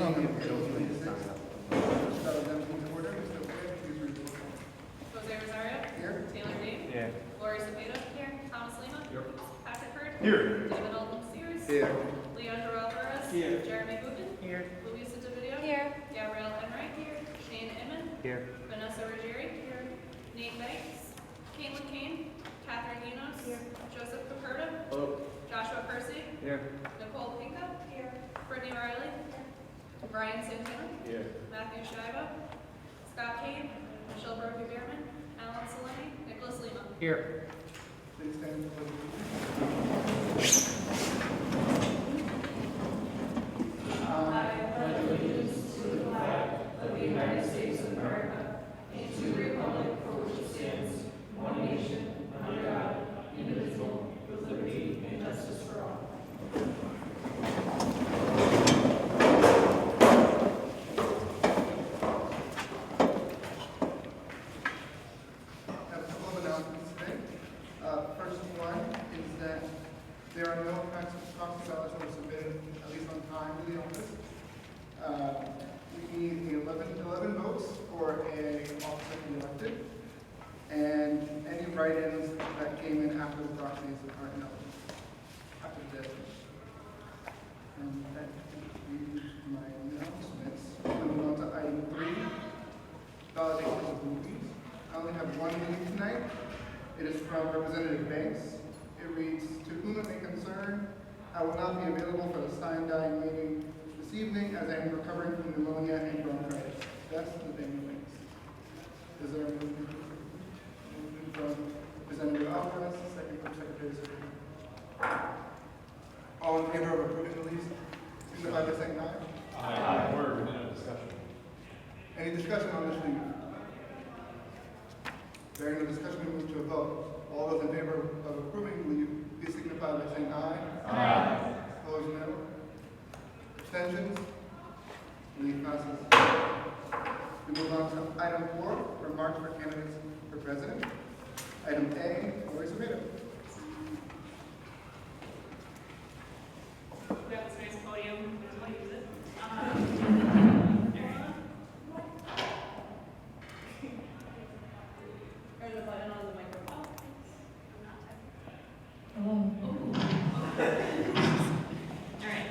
Jose Rosario. Here. Taylor Dave. Yeah. Lori Cepeda. Here. Thomas Lima. Here. Patrick Hurd. Here. David Alden Sears. Here. Leandro Alvarez. Here. Jeremy Bookin. Here. Louisa DeVideo. Here. Gabrielle Enright. Here. Shane Inman. Here. Vanessa Ruggieri. Here. Nate Banks. Caitlin Kane. Catherine Enos. Here. Joseph Caperta. Hello. Joshua Percy. Here. Nicole Pinka. Here. Brittany Riley. Brian Santana. Here. Matthew Shiva. Scott Kane. Michelle Brophy-Behrman. Alan Salemi. Nicholas Lima. Here. Please stand for the pledge. I have a couple of announcements today. First one is that there are no proxy ballots that were submitted, at least on time, to the office. We need 11 votes for an officer to be elected, and any write-ins that came in after the proxies are ineligible, after the deadline. And that concludes my announcements. Moving on to item 3, validation of movies. I only have one meeting tonight. It is from Representative Banks. It reads, "To whom it may concern, I will not be available for the sign dying meeting this evening as I am recovering from pneumonia and bronchitis." That's the thing, Banks. Is there a movement from Representative Alvarez, second from Secretary Zerina? All in favor of approving the lease, signify by saying aye. Aye. Word, no discussion. Any discussion on this leave? Bearing no discussion, we move to a vote. All those in favor of approving the leave, please signify by saying aye. Aye. Opposed, no. Abstentions? Leave passes. We move on to item 4, remarks for candidates for president. Item A, Lori Cepeda. We have this nice podium. I'll use it. There's a button on the microphone. Alright.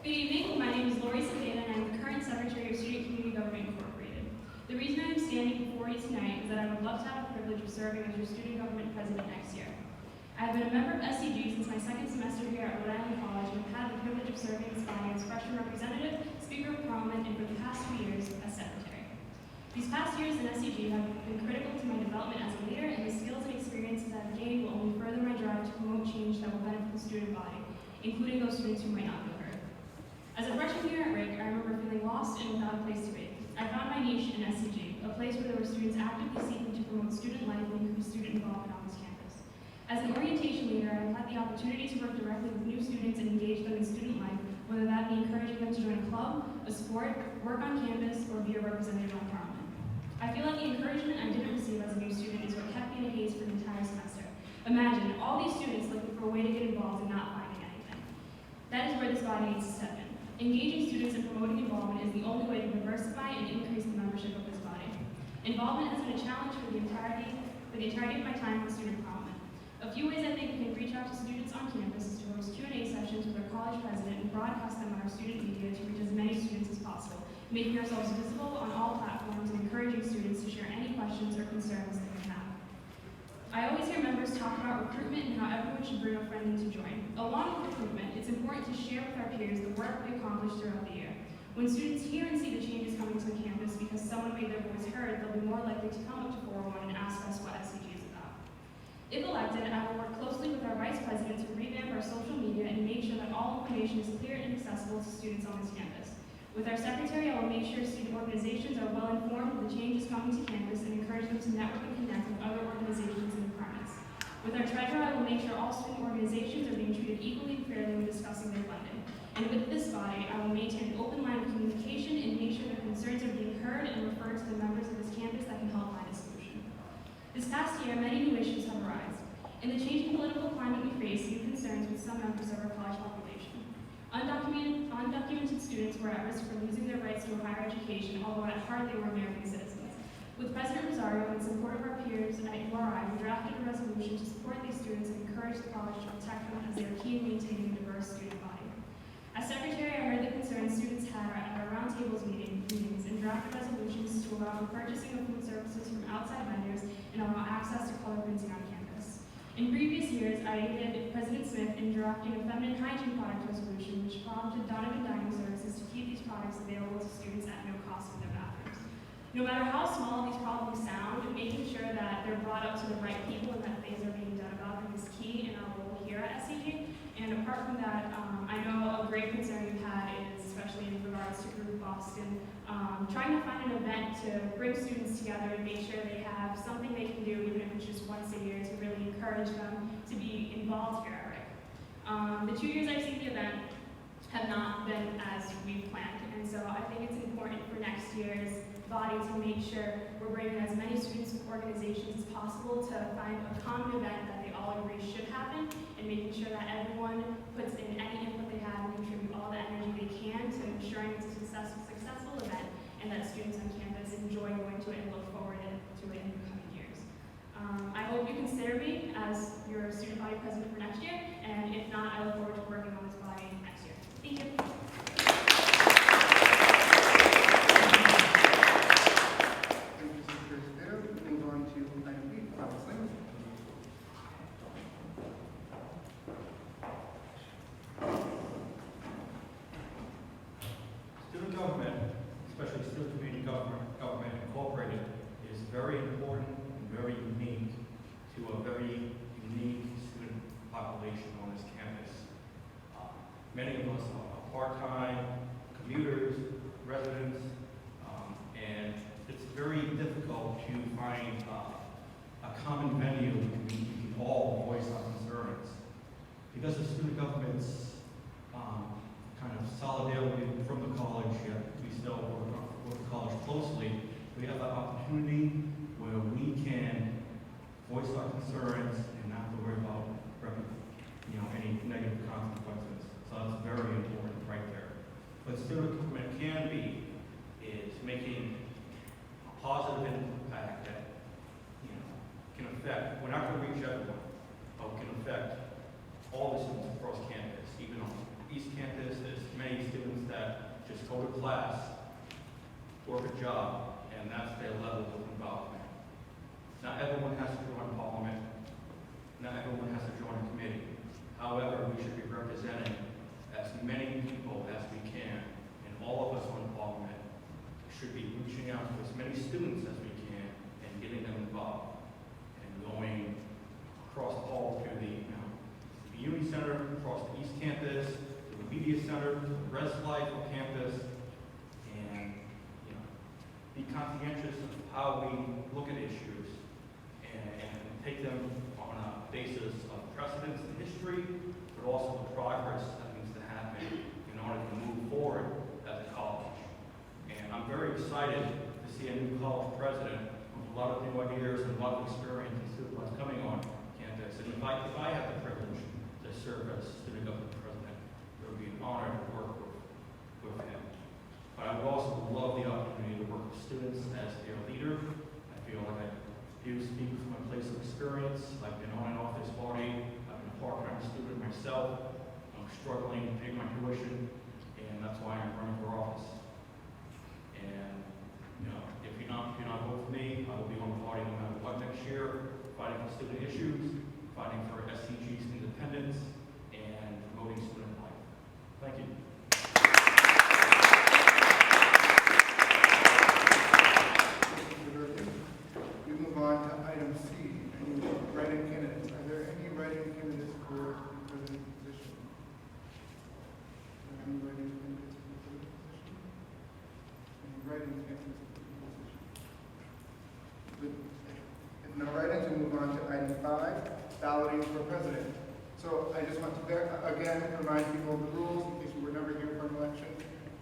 Good evening, my name is Lori Cepeda and I'm the current Secretary of Student Community Government Incorporated. The reason I am standing before you tonight is that I would love to have the privilege of serving as your Student Government President next year. I have been a member of SCG since my second semester here at Rhode Island College and have had the privilege of serving as body as freshman representative, Speaker of Parliament, and for the past 2 years as Secretary. These past years in SCG have been critical to my development as a leader, and the skills and experiences I've gained will only further my drive to promote change that will benefit the student body, including those students who might not be heard. As a freshman here at RIG, I remember feeling lost and without a place to be. I found my niche in SCG, a place where there were students actively seeking to promote student life and increase student involvement on this campus. As an orientation leader, I have had the opportunity to work directly with new students and engage them in student life, whether that be encouraging them to join a club, a sport, work on campus, or be a representative on Parliament. I feel like the encouragement I didn't receive as a new student is what kept me in a haze for the entire semester. Imagine all these students looking for a way to get involved and not finding anything. That is where this body needs to step in. Engaging students and promoting involvement is the only way to diversify and increase the membership of this body. Involvement has been a challenge for the entirety of my time with Student Parliament. A few ways I think we can reach out to students on campus is to host Q&A sessions with our college president and broadcast them on our student media to reach as many students as possible, making ourselves visible on all platforms and encouraging students to share any questions or concerns they may have. I always hear members talk about recruitment and how everyone should bring a friend in to join. Along with recruitment, it's important to share with our peers the work we accomplished throughout the year. When students hear and see the changes coming to the campus because someone made their voice heard, they'll be more likely to come up to 401 and ask us what SCG is about. If elected, I will work closely with our Vice President to revamp our social media and make sure that all information is clear and accessible to students on this campus. With our Secretary, I will make sure student organizations are well informed of the changes coming to campus and encourage them to network and connect with other organizations and departments. With our Treasurer, I will make sure all student organizations are being treated equally and fairly when discussing their funding. And with this body, I will maintain an open line of communication and make sure their concerns are being heard and referred to the members of this campus that can help find a solution. This past year, many new issues have arisen. In the changing political climate we face, new concerns with some members of our college population. Undocumented undocumented students were at risk for losing their rights to a higher education, although at heart they were American citizens. With President Rosario and support of our peers at URI, we drafted a resolution to support these students and encourage the college to protect them as they are key in maintaining a diverse student body. As secretary, I heard the concerns students had at our roundtables meetings and drafted resolutions to allow the purchasing of food services from outside vendors and allow access to color printing on campus. In previous years, I aided President Smith in drafting a feminine hygiene product resolution, which prompted Donovan Dining Services to keep these products available to students at no cost in their bathrooms. No matter how small these problems sound, making sure that they're brought up to the right people and that things are being done about them is key in our role here at SCG. And apart from that, I know a great concern you've had is, especially in regards to Group Boston, trying to find an event to bring students together and make sure they have something they can do, even if it's just once a year, to really encourage them to be involved here at RIC. The 2 years I've seen the event have not been as we planned, and so I think it's important for next year's body to make sure we're bringing as many students and organizations as possible to find a common event that they all agree should happen, and making sure that everyone puts in any input they have and contribute all the energy they can to ensuring it's a successful event and that students on campus enjoy going to it and look forward to it in the coming years. I hope you consider me as your student body president for next year, and if not, I look forward to working on this body next year. Thank you. Thank you, Secretary Zepeda. We move on to item B, Alex Lehman. Student government, especially student community government incorporated, is very important and very unique to a very unique student population on this campus. Many of us are part-time commuters, residents, and it's very difficult to find a common venue we can all voice our concerns. Because of student government's kind of solidarity from the college, yet we still work with the college closely, we have an opportunity where we can voice our concerns and not have to worry about any negative consequences. So that's very important right there. What student government can be is making a positive impact that can affect, we're not going to reach everyone, but we can affect all the students across campus. Even on East Campus, there's many students that just go to class, work a job, and that's their level of involvement. Not everyone has to join Parliament. Not everyone has to join a committee. However, we should be representing as many people as we can, and all of us on Parliament should be reaching out to as many students as we can and getting them involved and going across the hall to the Community Center, across the East Campus, to the Media Center, to the Res Life on campus, and be conscientious of how we look at issues and take them on a basis of precedence in history, but also the progress that needs to happen in order to move forward as a college. And I'm very excited to see a new college president with a lot of new ideas and a lot of experience and student what's coming on campus. And if I have the privilege to serve as student government president, it would be an honor to work with him. But I would also love the opportunity to work with students as their leader. I feel like I do speak from a place of experience. I've been on and off this body. I've been a part-time student myself. I'm struggling to pay my tuition, and that's why I'm running for office. And if you're not voting for me, I will be on the party no matter what next year, fighting for student issues, fighting for SCG's independence, and promoting student life. Thank you. We move on to item C, any write-in candidates. Are there any write-in candidates for the president position? Are there any write-in candidates for the president position? Any write-in candidates for the position? If no write-ins, we move on to item 5, balloting for president. So I just want to again remind people of the rules in case you were never here for an election.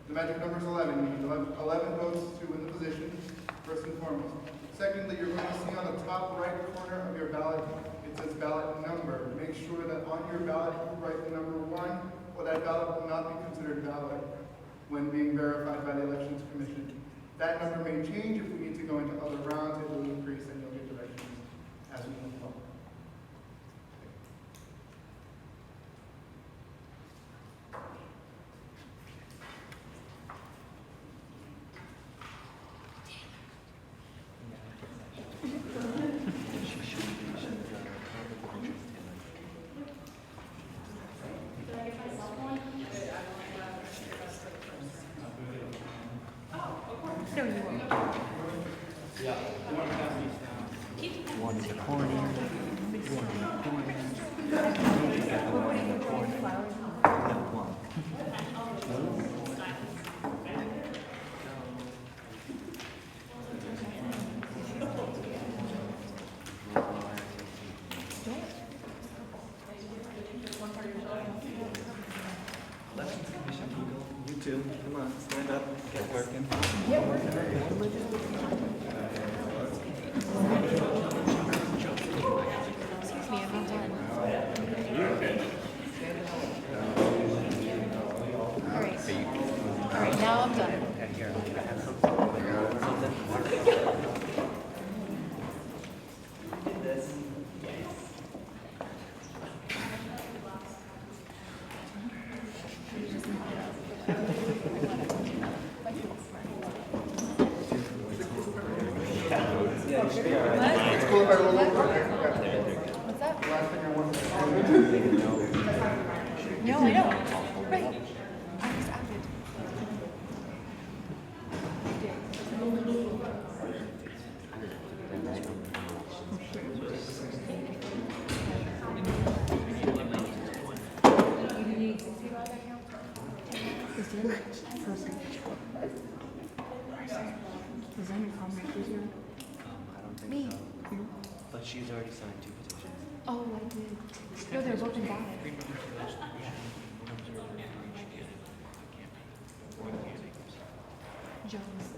The magic number is 11. You need 11 votes to win the position, first and foremost. Secondly, you're going to see on the top right corner of your ballot, it says ballot number. Make sure that on your ballot you write the number 1, or that ballot will not be considered considered valid when being verified by the Elections Commission. That number may change if we need to go into other rounds. It will increase, and you'll get directions as we move forward. Did I get myself one? No, you won't. One in the corner, one in the corner. We're putting the flowers on. No, one. You too. Come on, stand up. Get working. Excuse me, I'm not done. All right. All right, now I'm done. It's cool if I roll over. What's that? The last thing I want is No, I don't. Right. I just acted. You need $60 account? Is there perfect? Is that your comment here? I don't think Me. so. But she's already signed 2 petitions. Oh, I did. No, they're both invalid. Jones.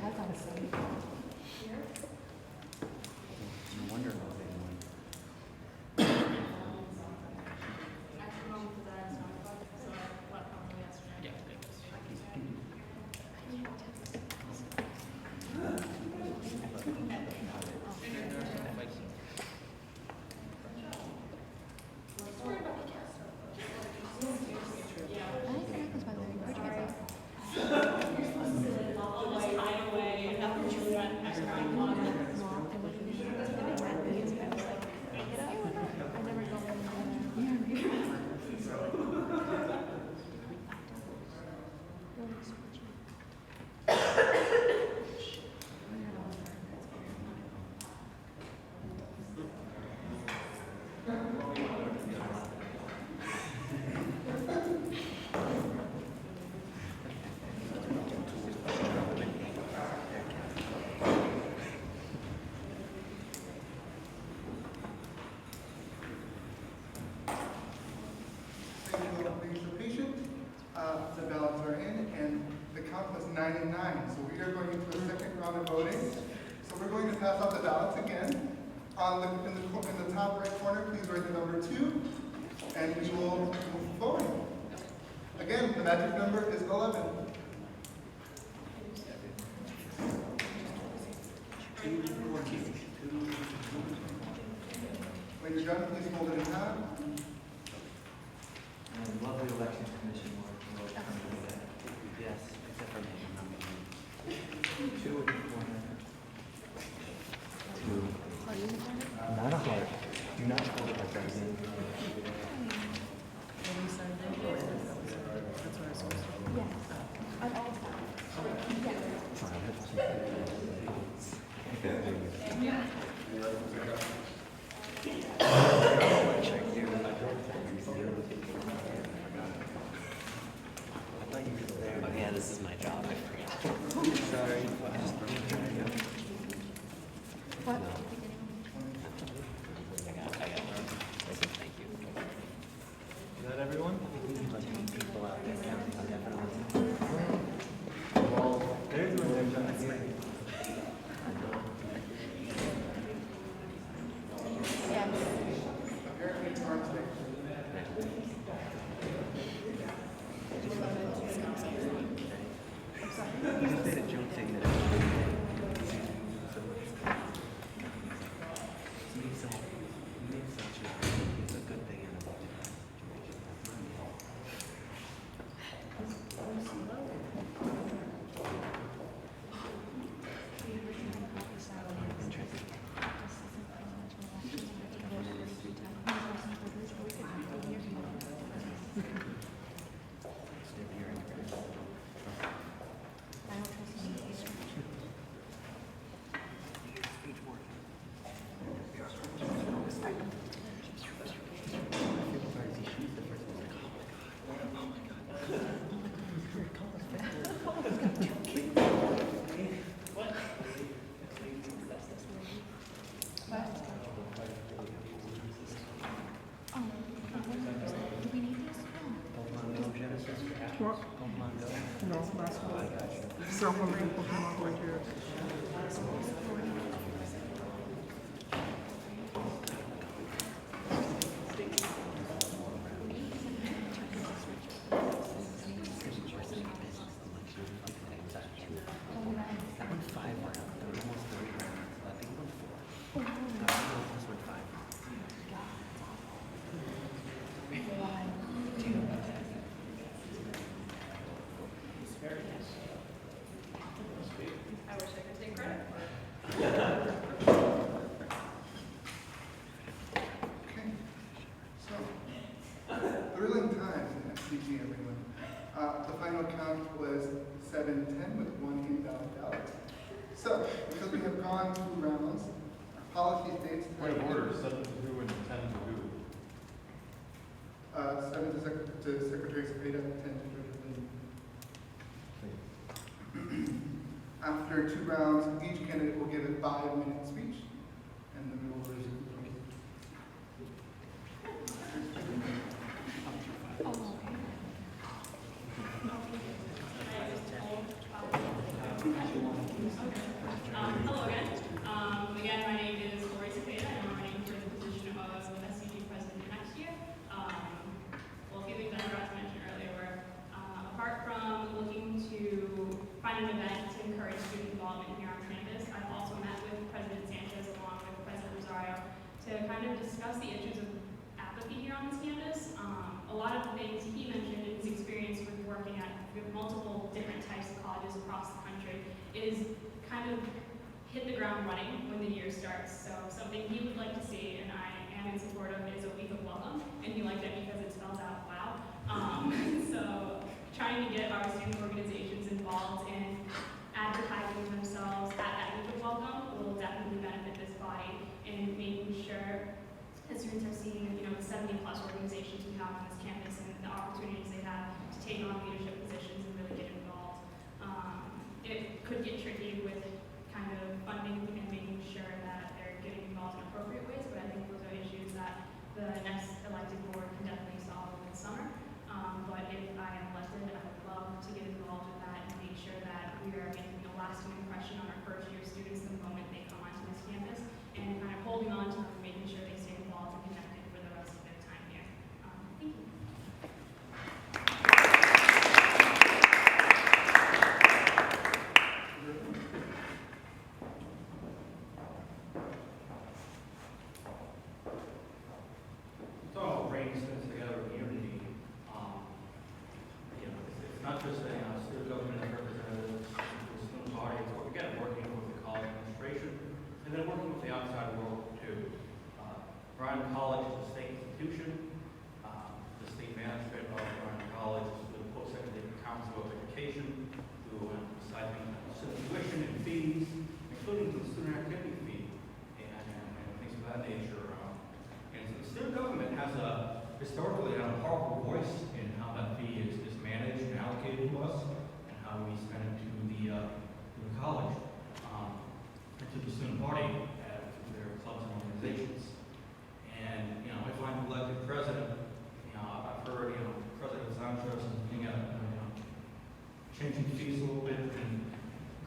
I thought it said. No wonder about it. I didn't connect this, by the way. Where'd you get that? I never go in there. Thank you, please be patient. The ballots are in, and the count was 9 and 9. So we are going into the second round of voting. So we're going to pass out the ballots again. In the top right corner, please write the number 2, and we will move forward. Again, the magic number is 11. When you're done, please hold it in half. And lovely elections commission work. Yes, except for me. 2 in the corner. 2. Not a heart. Do not hold it like that. Yes. On all sides. Oh yeah, this is my job. I forgot. Sorry. What? I got it. Thank you. Someone Pokemon Go here. That went 5 rounds. There were almost 30 rounds. I think it went 4. This went 5. I wish I could take credit for it. Okay. So, thrilling times in SCG, everyone. The final count was 7-10 with 1 invalid ballot. So, because we have gone 2 rounds, our policy states that. Point of order, 7 to who and 10 to who? 7 to Secretary Zepeda, 10 to Treasurer Lynn. After 2 rounds, each candidate will give a 5-minute speech, and then we will resume. Hello again. Again, my name is Lori Cepeda, and I'm running for the position of SCG president next year. Well, a few things I forgot to mention earlier were, apart from looking to find an event to encourage student involvement here on campus, I've also met with President Sanchez along with President Rosario to kind of discuss the issues of apathy here on this campus. A lot of the things he mentioned in his experience with working at multiple different types of colleges across the country is kind of hit the ground running when the year starts. So something he would like to see, and I am in support of, is a week of welcome, and he liked it because it spells out wow. So trying to get our student organizations involved in advertising themselves at that week of welcome will definitely benefit this body in making sure that students are seeing, the 70+ organizations we have on this campus and the opportunities they have to take on leadership positions and really get involved. It could get tricky with kind of funding and making sure that they're getting involved in appropriate ways, but I think those are issues that the next elected board can definitely solve over the summer. But if I am elected, I would love to get involved with that and make sure that we are making a lasting impression on our first-year students the moment they come onto this campus, and kind of holding on to them and making sure they stay involved and connected for the rest of their time here. Thank you. It's all brings things together in unity. It's not just a student government representatives, the student body, it's what we get working with the college administration, and then working with the outside world too. Bryan College is a state institution. The state management of Bryan College is the post-secondary council of education, who deciding student tuition and fees, including the student activity fee and things of that nature. And so the student government has historically had a powerful voice in how that fee is managed and allocated to us, and how we spend it to the college, and to the student body, to their clubs and organizations. And if I'm elected president, I've heard President Sanchez is looking at changing fees a little bit and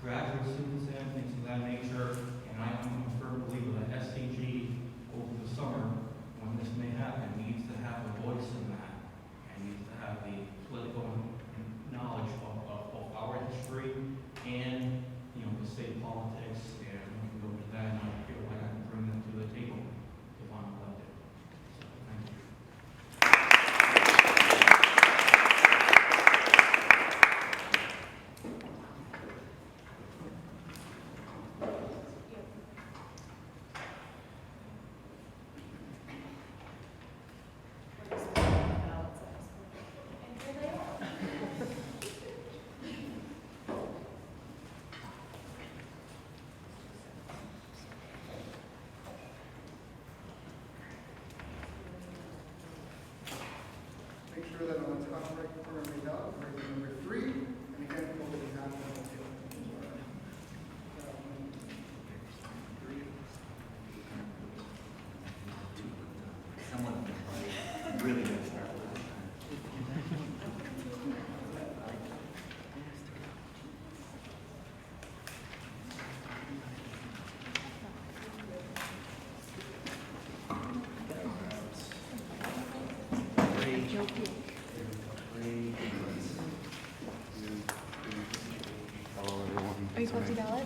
graduate students and things of that nature. And I'm a firm believer that SCG over the summer, when this may happen, needs to have a voice in that, and needs to have the political knowledge of both our history and the state politics, and we can go into that.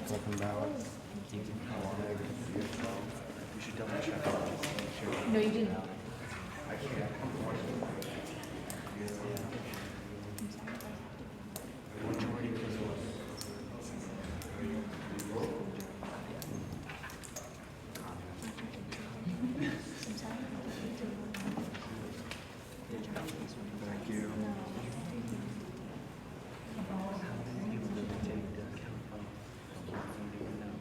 Open ballots. We should double check it just to make sure. No, you didn't. I can't. Majority was what? Thank you. How did you really take into account of what you need to know?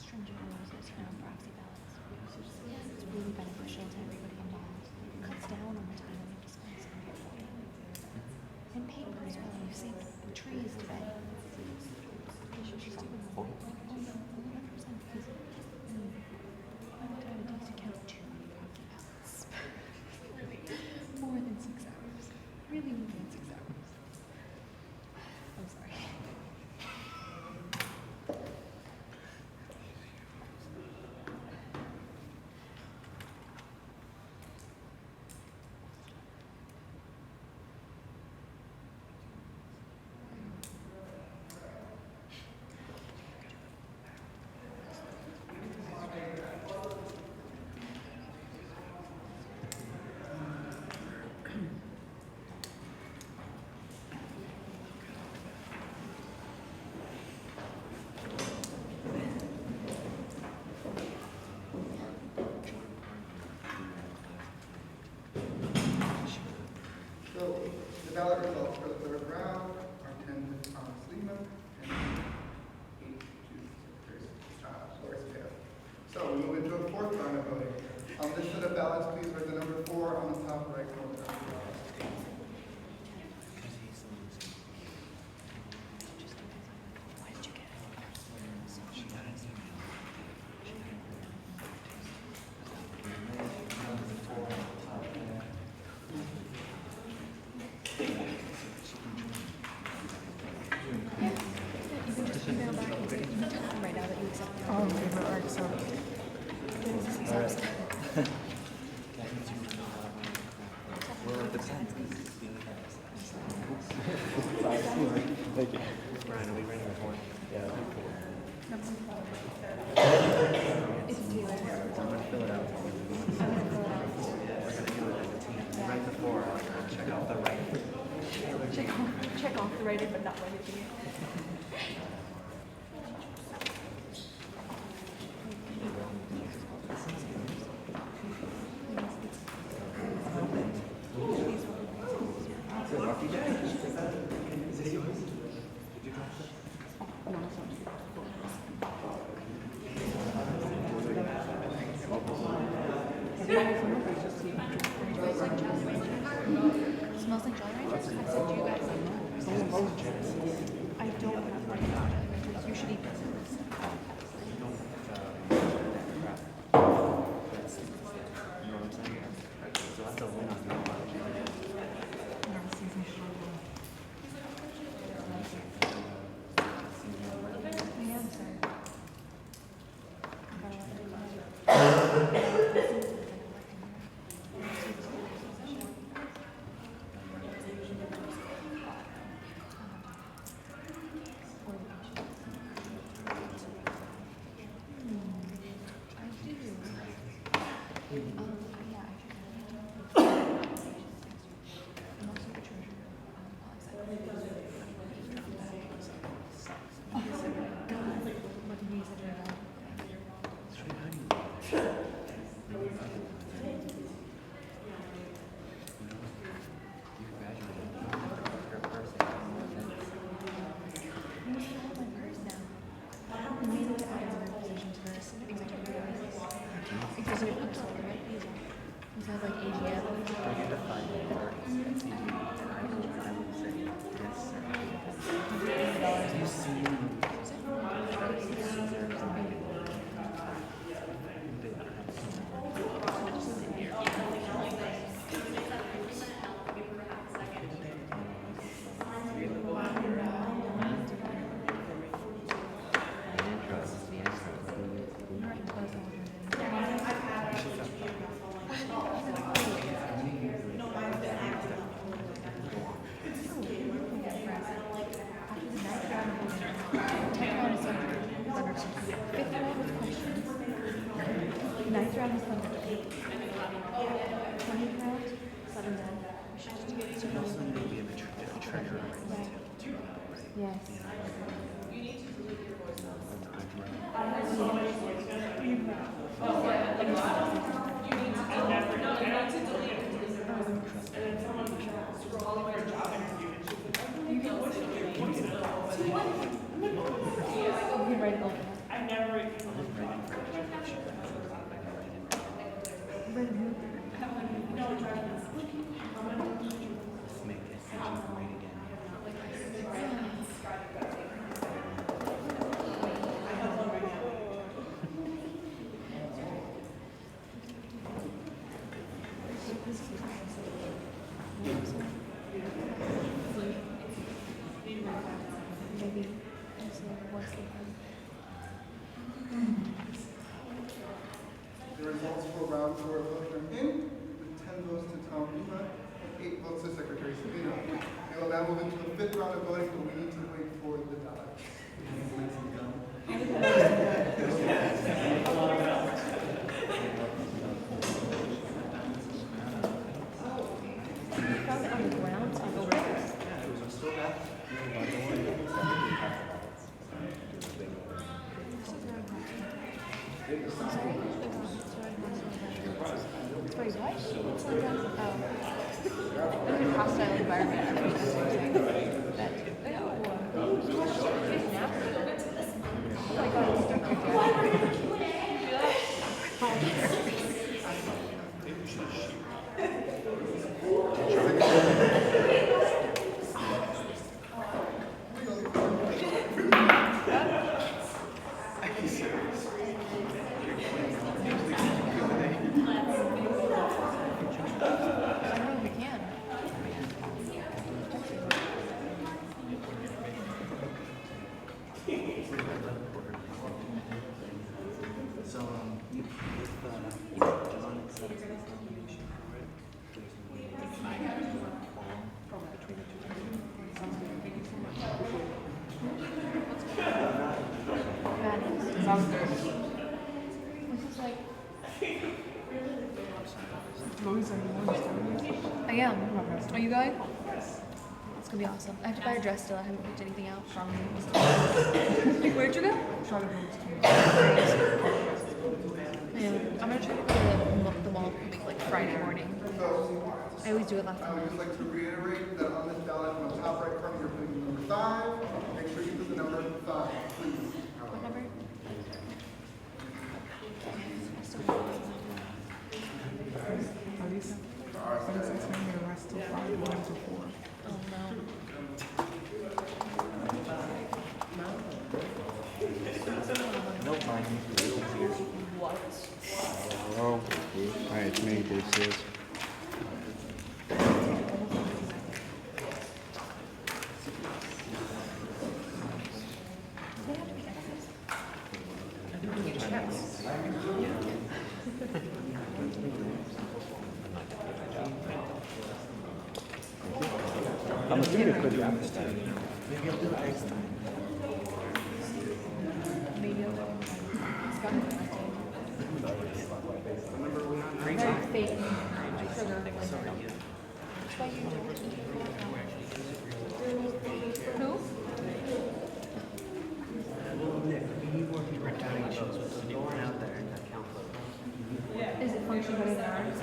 Stringent rules around proxy ballots. It's really beneficial to everybody involved. It cuts down on the time we have to spend sending it. And paper as well. You see the trees today. They should just do it. Oh, no, 100%. Because by the time it takes to count 2 proxy ballots. More than 6 hours. Really more than 6 hours. I'm sorry. So the ballot results for the third round are 10 to Thomas Lehman and 8 to Secretary Loris Taylor. So we move into a fourth round of voting. On this set of ballots, please write the number 4 on the top right corner of the ballot. Why did you get it? You can just email back and say, you can tell them right now that you accept it. Oh, favorite art, so. Well, it depends. Thank you. Brian, are we ready to report? Yeah. It's Taylor. I'm gonna fill it out. We're gonna do it as a team. You write the 4, I'll check out the right. Check off the writing, but not writing it. It's a lucky day. Is it yours? Did you drop it? Smells like Jolly Ranchers? I said, do you guys like that? I don't have one about it, because you should eat this. So that's a win on your part. I am, sir. Executive consultant, right? He sounds like AGM. I get to find it. SCG. I would say yes, sir. treasurer. Right. Yes. You need to delete your voicemails. You can write it over. Let's make SCG great again. Maybe also once they have. The results for round 4 votes are in, with 10 votes to Tom Lima and 8 votes to Secretary Sabino. We will now move into the 5th round of voting, but we need to wait for the ballots. You found it on the ground on over there. Yeah, it was still back. Sorry, what? Oh. It's a hostile environment. I think that's what I'm saying. That. Oh my god, it's stuck I don't know if we can. So, if John accepts this nomination for it, there's nine to fall between the Madness. This is like. I am. Are you going? It's gonna be awesome. I have to buy a dress still. I haven't picked anything out. Where'd you go? Yeah, I'm gonna try to go to the mall like Friday morning. I always do it last I would time. just like to reiterate that on this ballot, on the top right corner, you're putting number 5. Make sure you put the number 5, please. What number? Oh no. Nope, mine is real weird. Oh, alright, it's me, this is. I'm assuming it could be after that. Maybe I'll do it next time. Maybe I'll go. It's got it. Very fake. Sugar. That's why you don't eat. Who? Nick, we need more people counting issues with the one out there in that count book. Is it functioning better than ours?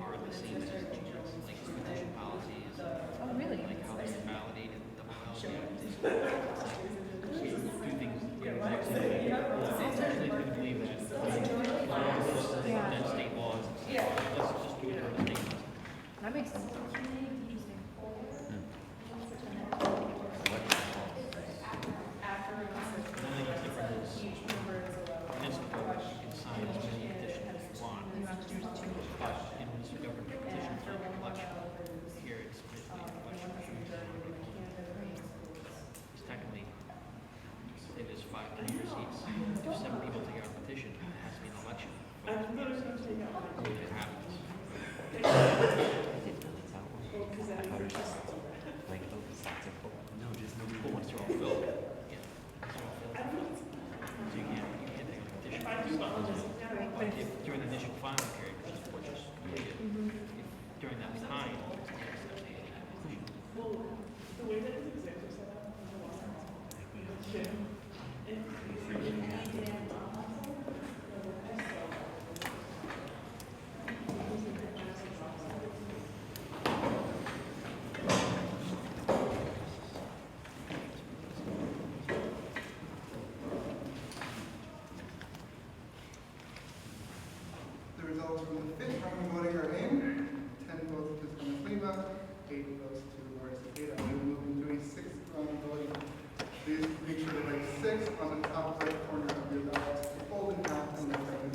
Are the same as like petition policies, Oh, really? like how they're validated, double validated. Do things the exact same way. Especially if we believe that that state laws, let's just do whatever the state laws. That makes sense. And then the difference is, municipal, you can sign as many petitions as you want. But in municipal government petition for an election, here it's basically an election. It's technically, say there's 5 commuter seats, if 7 people take out a petition, it has to be an election. It happens. I didn't know that's how it worked. I thought it was just like, oh, the slots are full. No, just nobody But once wants they're all filled, yeah. It's all filled. So you can't take a petition. But if during the initial filing period, which is what just, results from the fifth round of voting are in. 10 votes to Thomas Lima, 8 votes to Laura Cepeda. We will move into a sixth round of voting. Please make sure to write 6 on the top right corner of your ballot, fold in half and let that in.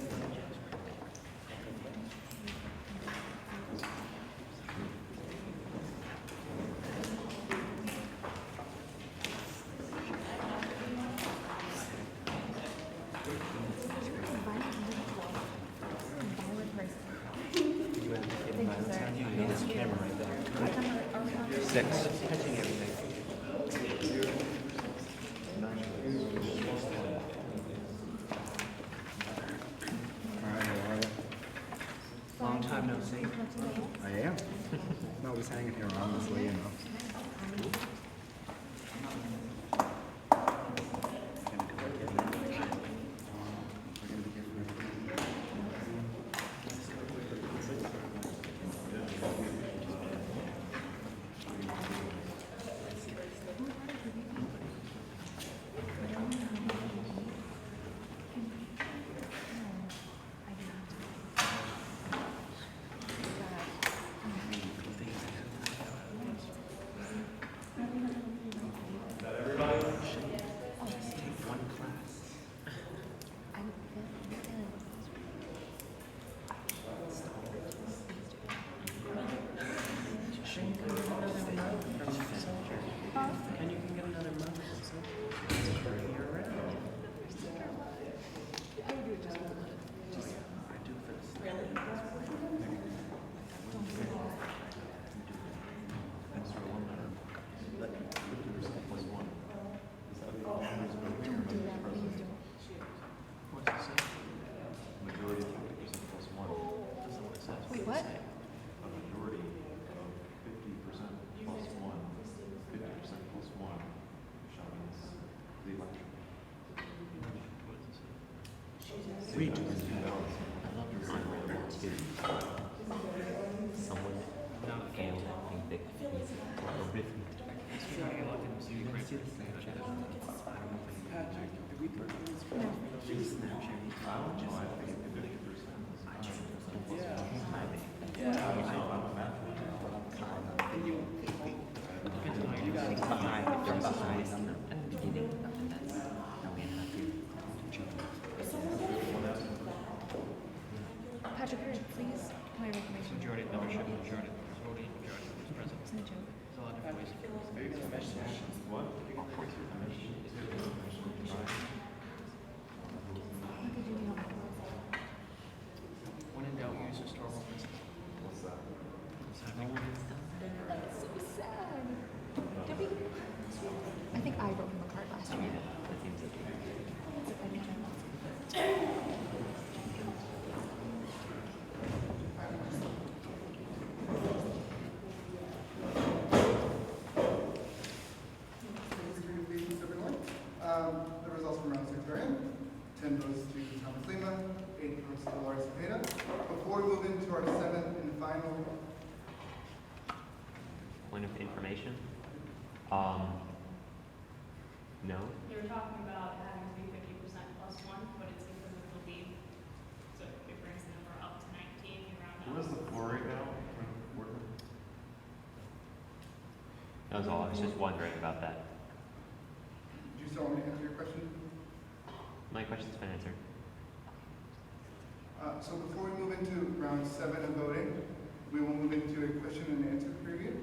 You have to get violence on you. There's a camera right there. 6. Touching everything. Long time no see. I am. No, I was hanging here honestly, you know. One class. And you can get another month or so. It's for a year round. I do for this. Really? That's for 1 letter. But 50% plus 1. Is that what what's it say? Majority of 50% plus 1. That's not what it says. Wait, what? A majority of 50% plus 1, 50% plus 1 shall be the election. What does it say? Read. I love your sign right there too. Someone failed a big or big. Patrick, please, my information. Majority of membership, majority of voting, majority of present. It's no joke. There's a lot of different ways. What? What could you do on that? When in doubt, use historical principle. What's that? That's so sad. Did we? I think I wrote him a card last year. Congratulations, everyone. The results from round 6 are in. 10 votes to Thomas Lima, 8 votes to Laura Cepeda. Before we move into our 7th and final, Point of information? No? They were talking about having to be 50% plus 1, but it's because of the lead. So it brings the number up to 19, you round up. What is the floor right now? Working? That was all. I was just wondering about that. do you still want me to answer your question? My question's been answered. So before we move into round 7 of voting, we will move into a question and answer period,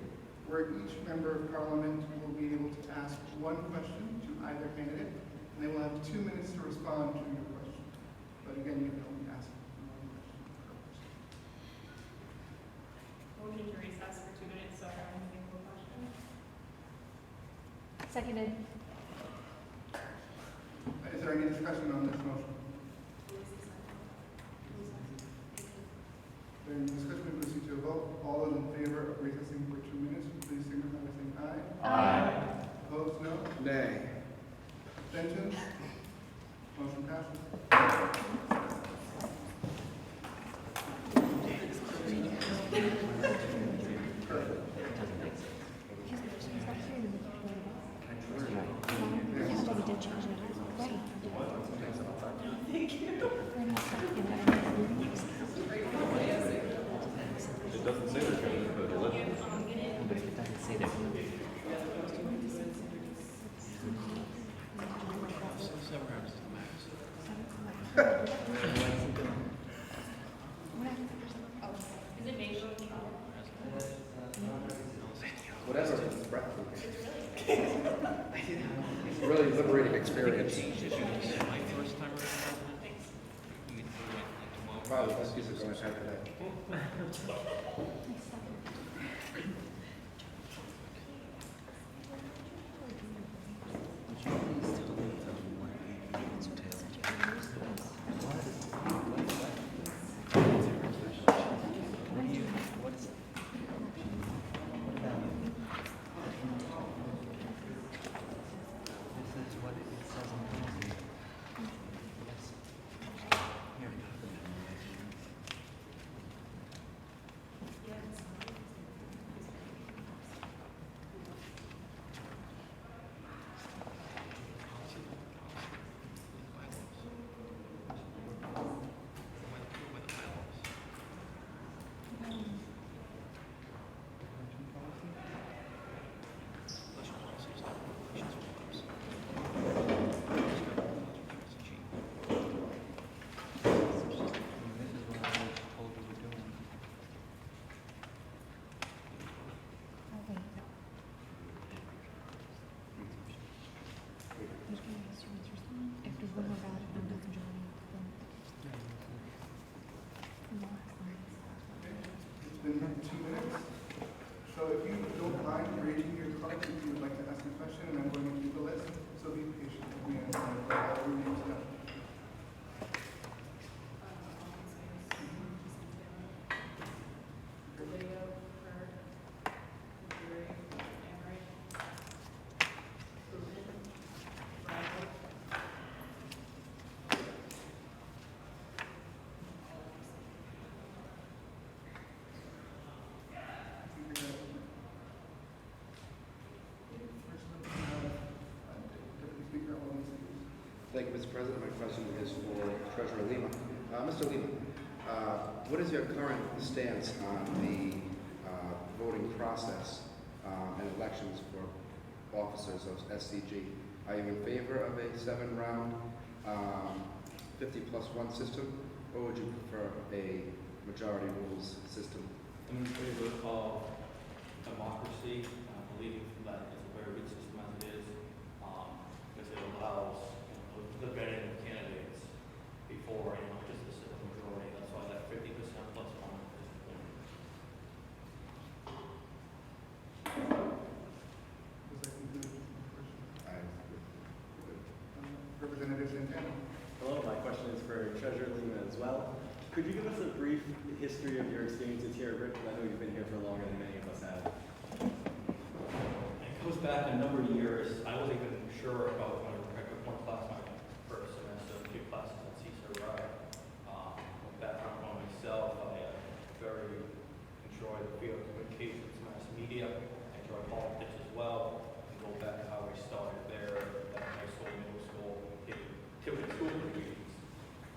where each member of parliament will be able to ask one question to either candidate, and they will have 2 minutes to respond to your question. But again, you can only ask one question per person. Motion to recess for 2 minutes, so everyone can think of a question. Seconded. Is there any discussion on this motion? During the discussion, we proceed to a vote. All those in favor of recessing for 2 minutes, please signify by saying aye. Aye. Opposed, no? Nay. Abstentions? Motion passes. Yeah, but we did change it. Right. Thank you. Is it made from Whatever, it's breathtaking. It's a really liberating experience. My first time around, you can do it like tomorrow. Probably the best piece of going I've had today. This is what it says on the policy. Here. This is what I was told we were doing. If there's one more ballot, then that's majority. It's been 2 minutes. So if you don't mind raising your card if you would like to ask a question, and I'm going to keep a list, so be patient with me and I'll write all your names down. Deputy Speaker, all these things. Thank you, Mr. President. My question is for Treasurer Lima. Mr. Lima, what is your current stance on the voting process and elections for officers of SCG? Are you in favor of a 7-round 50+1 system, or would you prefer a majority rules system? I'm in favor of democracy, believing that it's a very good system as it is, because it allows the vetting of candidates before, just the simple majority. That's why that 50% plus 1 is important. Does that conclude your question? I agree. Representative Santana. Hello, my question is for Treasurer Lima as well. Could you give us a brief history of your experiences here at Richmond? I know you've been here for longer than many of us have. It goes back a number of years. I wasn't even sure about when I took one class my first semester, 2 classes at CSRI. Background on myself, I very enjoy the field of communications, mass media. I enjoy politics as well. And go back to how I started there, at high school, middle school, typical school meetings.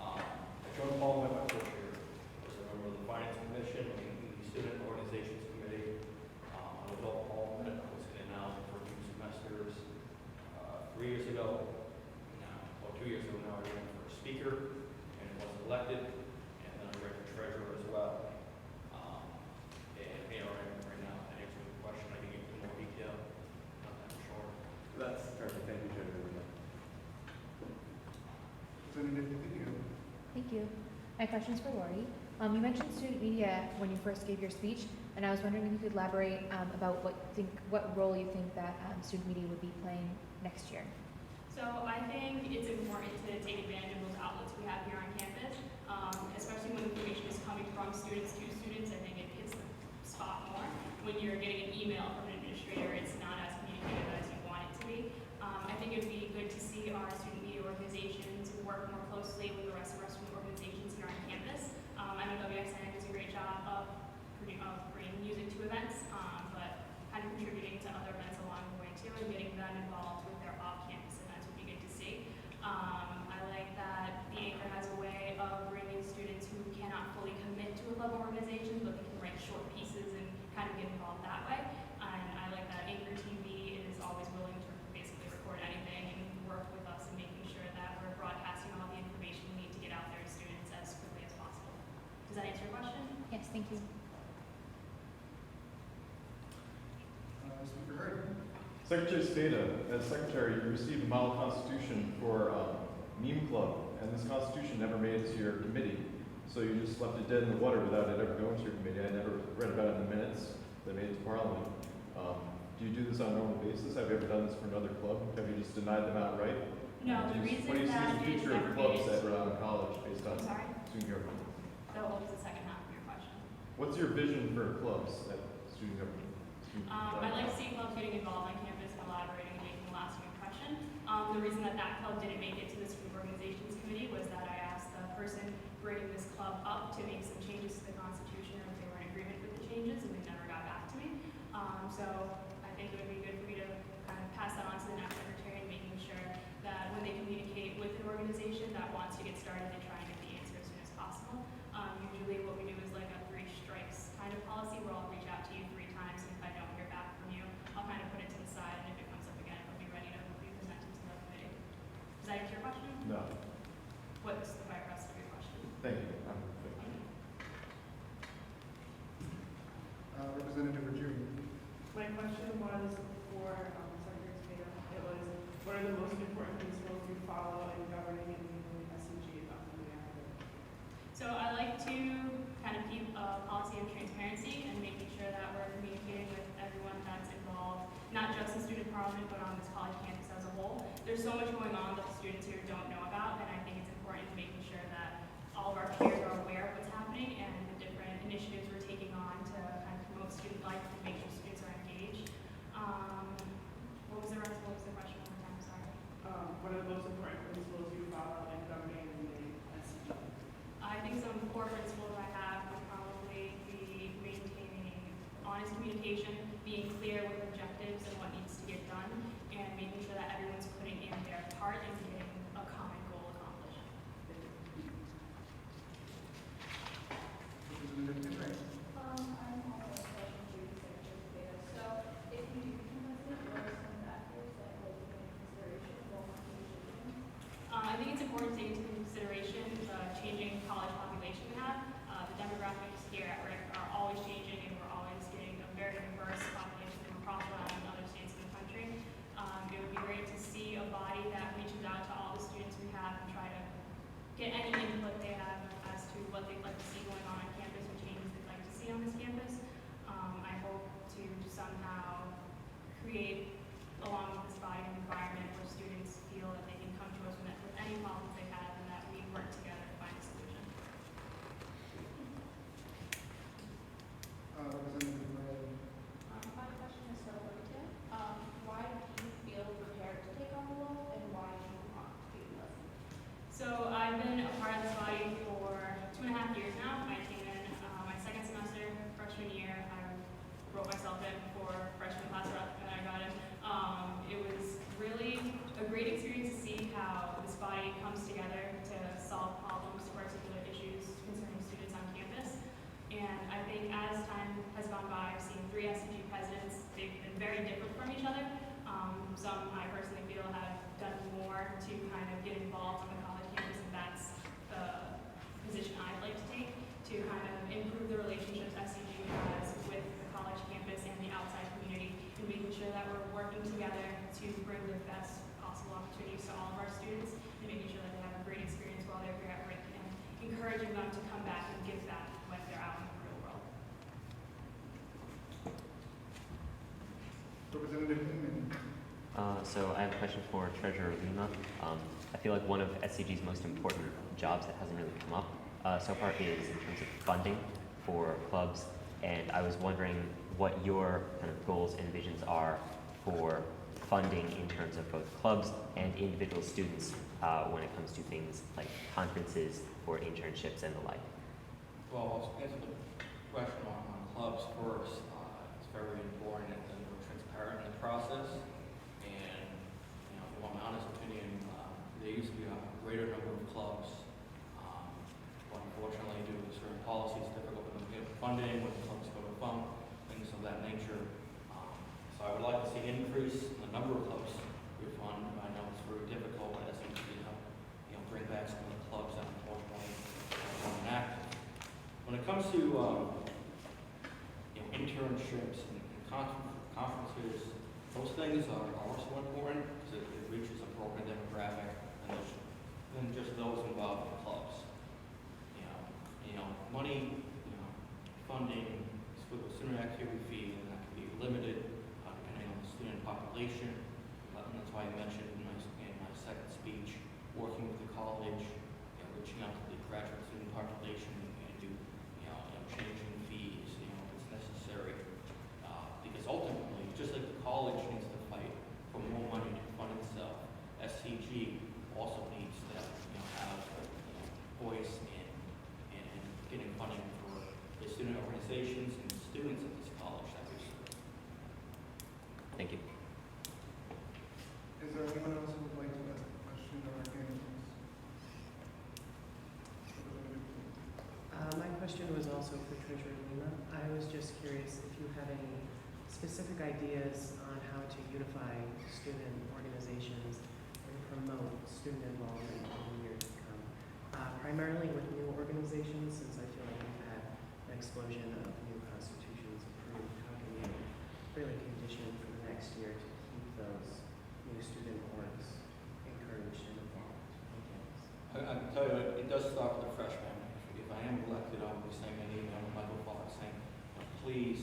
I joined Parliament my first year. I was a member of the Finance Commission and the Student Organizations Committee. On adult Parliament, I was in and out for 2 semesters. 3 years ago, now, well, 2 years ago now, I ran for speaker and was elected, and then I ran for treasurer as well. And here I am right now, and answering the question, I can give you more detail, not that short. That's perfect. Thank you, Treasurer Lima. Representative Video. Thank you. My question's for Lori. You mentioned student media when you first gave your speech, and I was wondering if you could elaborate about what role you think that student media would be playing next year. So I think it's important to take advantage of those outlets we have here on campus, especially when information is coming from students to students. I think it hits the spot more. When you're getting an email from an administrator, it's not as communicative as you want it to be. I think it would be good to see our student media organizations work more closely with the rest of our student organizations here on campus. I know WXN does a great job of bringing music to events, but kind of contributing to other events along the way too, and getting them involved with their off-campus events would be good to see. I like that the Anchor has a way of bringing students who cannot fully commit to a club organization, but they can write short pieces and kind of get involved that way. And Thank you. Speaker Hurd. Secretary Spada, as secretary, you received a model constitution for meme club, and this constitution never made it to your committee, so you just left it dead in the water without it ever going to your committee. I never read about it in the minutes that made it to Parliament. Do you do this on a normal basis? Have you ever done this for another club? Have you just denied them outright? No, the What do reason you see as that the it's future never of made clubs it. at Rhode Island College based on I'm sorry? student government? So what was the second half of your question? What's your vision for clubs at student government? I'd like to see clubs getting involved on campus, collaborating, and making a lasting impression. The reason that that club didn't make it to the student organizations committee was that I asked the person bringing this club up to make some changes to the constitution, or if they were in agreement with the changes, and they never got back to me. So I think it would be good for me to kind of pass that on to the next secretary, and making sure that when they communicate with an organization that wants to get started, they try and get the answer as soon as possible. Usually what we do is like a 3 strikes kind of policy, where I'll reach out to you 3 times, and if I don't hear back from you, I'll kind of put it to the side, and if it comes up again, I'll be ready to be presented to the committee. Does that answer your question? No. What's the rest of your question? Thank you. I'm finished. Representative Rajuni. My question was for Secretary Spada. It was, what are the most important principles you follow in governing and leading SCG about the academic? So I like to kind of keep a policy of transparency and making sure that we're communicating with everyone that's involved, not just in student parliament, but on this college campus as a whole. There's so much going on that the students here don't know about, and I think it's important making sure that all of our peers are aware of what's happening and the different initiatives we're taking on to kind of promote student life and make sure students are engaged. What was the question one more time? Sorry. What are the most important principles you follow in governing and leading SCG? I think some core principles I have would probably be maintaining honest communication, being clear with objectives and what needs to get done, and making sure that everyone's putting in their part in getting a common goal accomplished. Representative Henry. I'm also a special duty secretary data. So if you do become president, what are some factors that will be in consideration for competition? I think it's important to take into consideration the changing college population we have. The demographics here at RIC are always changing, and we're always getting a very diverse population from across Rhode Island and other states in the country. It would be great to see a body that reaches out to all the students we have and try to get any input they have as to what they'd like to see going on campus or changes they'd like to see on this campus. I hope to somehow create, along with this body, an environment where students feel that they can come to us with any problems they have, and that we work together to find a solution. Representative Morelli. My question is for Olivia. Why do you feel prepared to take on the role, and why do you want to be president? So I've been a part of this body for 2.5 years now. I came in my second semester, freshman year. I wrote myself in for freshman class rep, and I got it. It was really a great experience to see how this body comes together to solve problems, particular issues concerning students on campus. And I think as time has gone by, I've seen 3 SCG presidents. They've been very different from each other. Some I personally feel have done more to kind of get involved on the college campus, and that's the position I'd like to take, to kind of improve the relationships SCG has with the college campus and the outside community, and making sure that we're working together to bring the best possible opportunities to all of our students, and making sure that they have a great experience while they're here at RIC, and encouraging them to come back and give back when they're out in the real world. Representative Inman. So I have a question for Treasurer Lima. I feel like one of SCG's most important jobs that hasn't really come up so far is in terms of funding for clubs, and I was wondering what your kind of goals and visions are for funding in terms of both clubs and individual students when it comes to things like conferences or internships and the like. Well, I'll answer the question on clubs first. It's very important that we're transparent in the process. And, you know, if you want my honest opinion, there used to be a greater number of clubs. But unfortunately, due to certain policies, it's difficult for them to get funding, when the clubs go to fund, things of that nature. So I would like to see an increase in the number of clubs we fund. I know it's very difficult as we bring back some of the clubs that unfortunately aren't active. When it comes to internships and conferences. Those things are also important because it reaches a broader demographic than just those involved in clubs. Money, funding for the student activity fee, and that can be limited depending on the student population. And that's why I mentioned in my second speech, working with the college, reaching out to the graduate student population and do, changing fees, if it's necessary. Because ultimately, just like the college needs to fight for more money to fund itself, SCG also needs to, have voice in getting funding for the student organizations and the students at this college that we serve. Thank you. Is there anyone else who would like to ask a question or anything? My question was also for Treasurer Lima. I was just curious if you have any specific ideas on how to unify student organizations and promote student involvement in the years to come. Primarily with new organizations, since I feel like we've had an explosion of new constitutions approved. How can you really condition for the next year to keep those new student orgs encouraged and involved? I can tell you, it does start with the freshmen. If I am elected, I'll be sending an email to Michael Clark saying, please,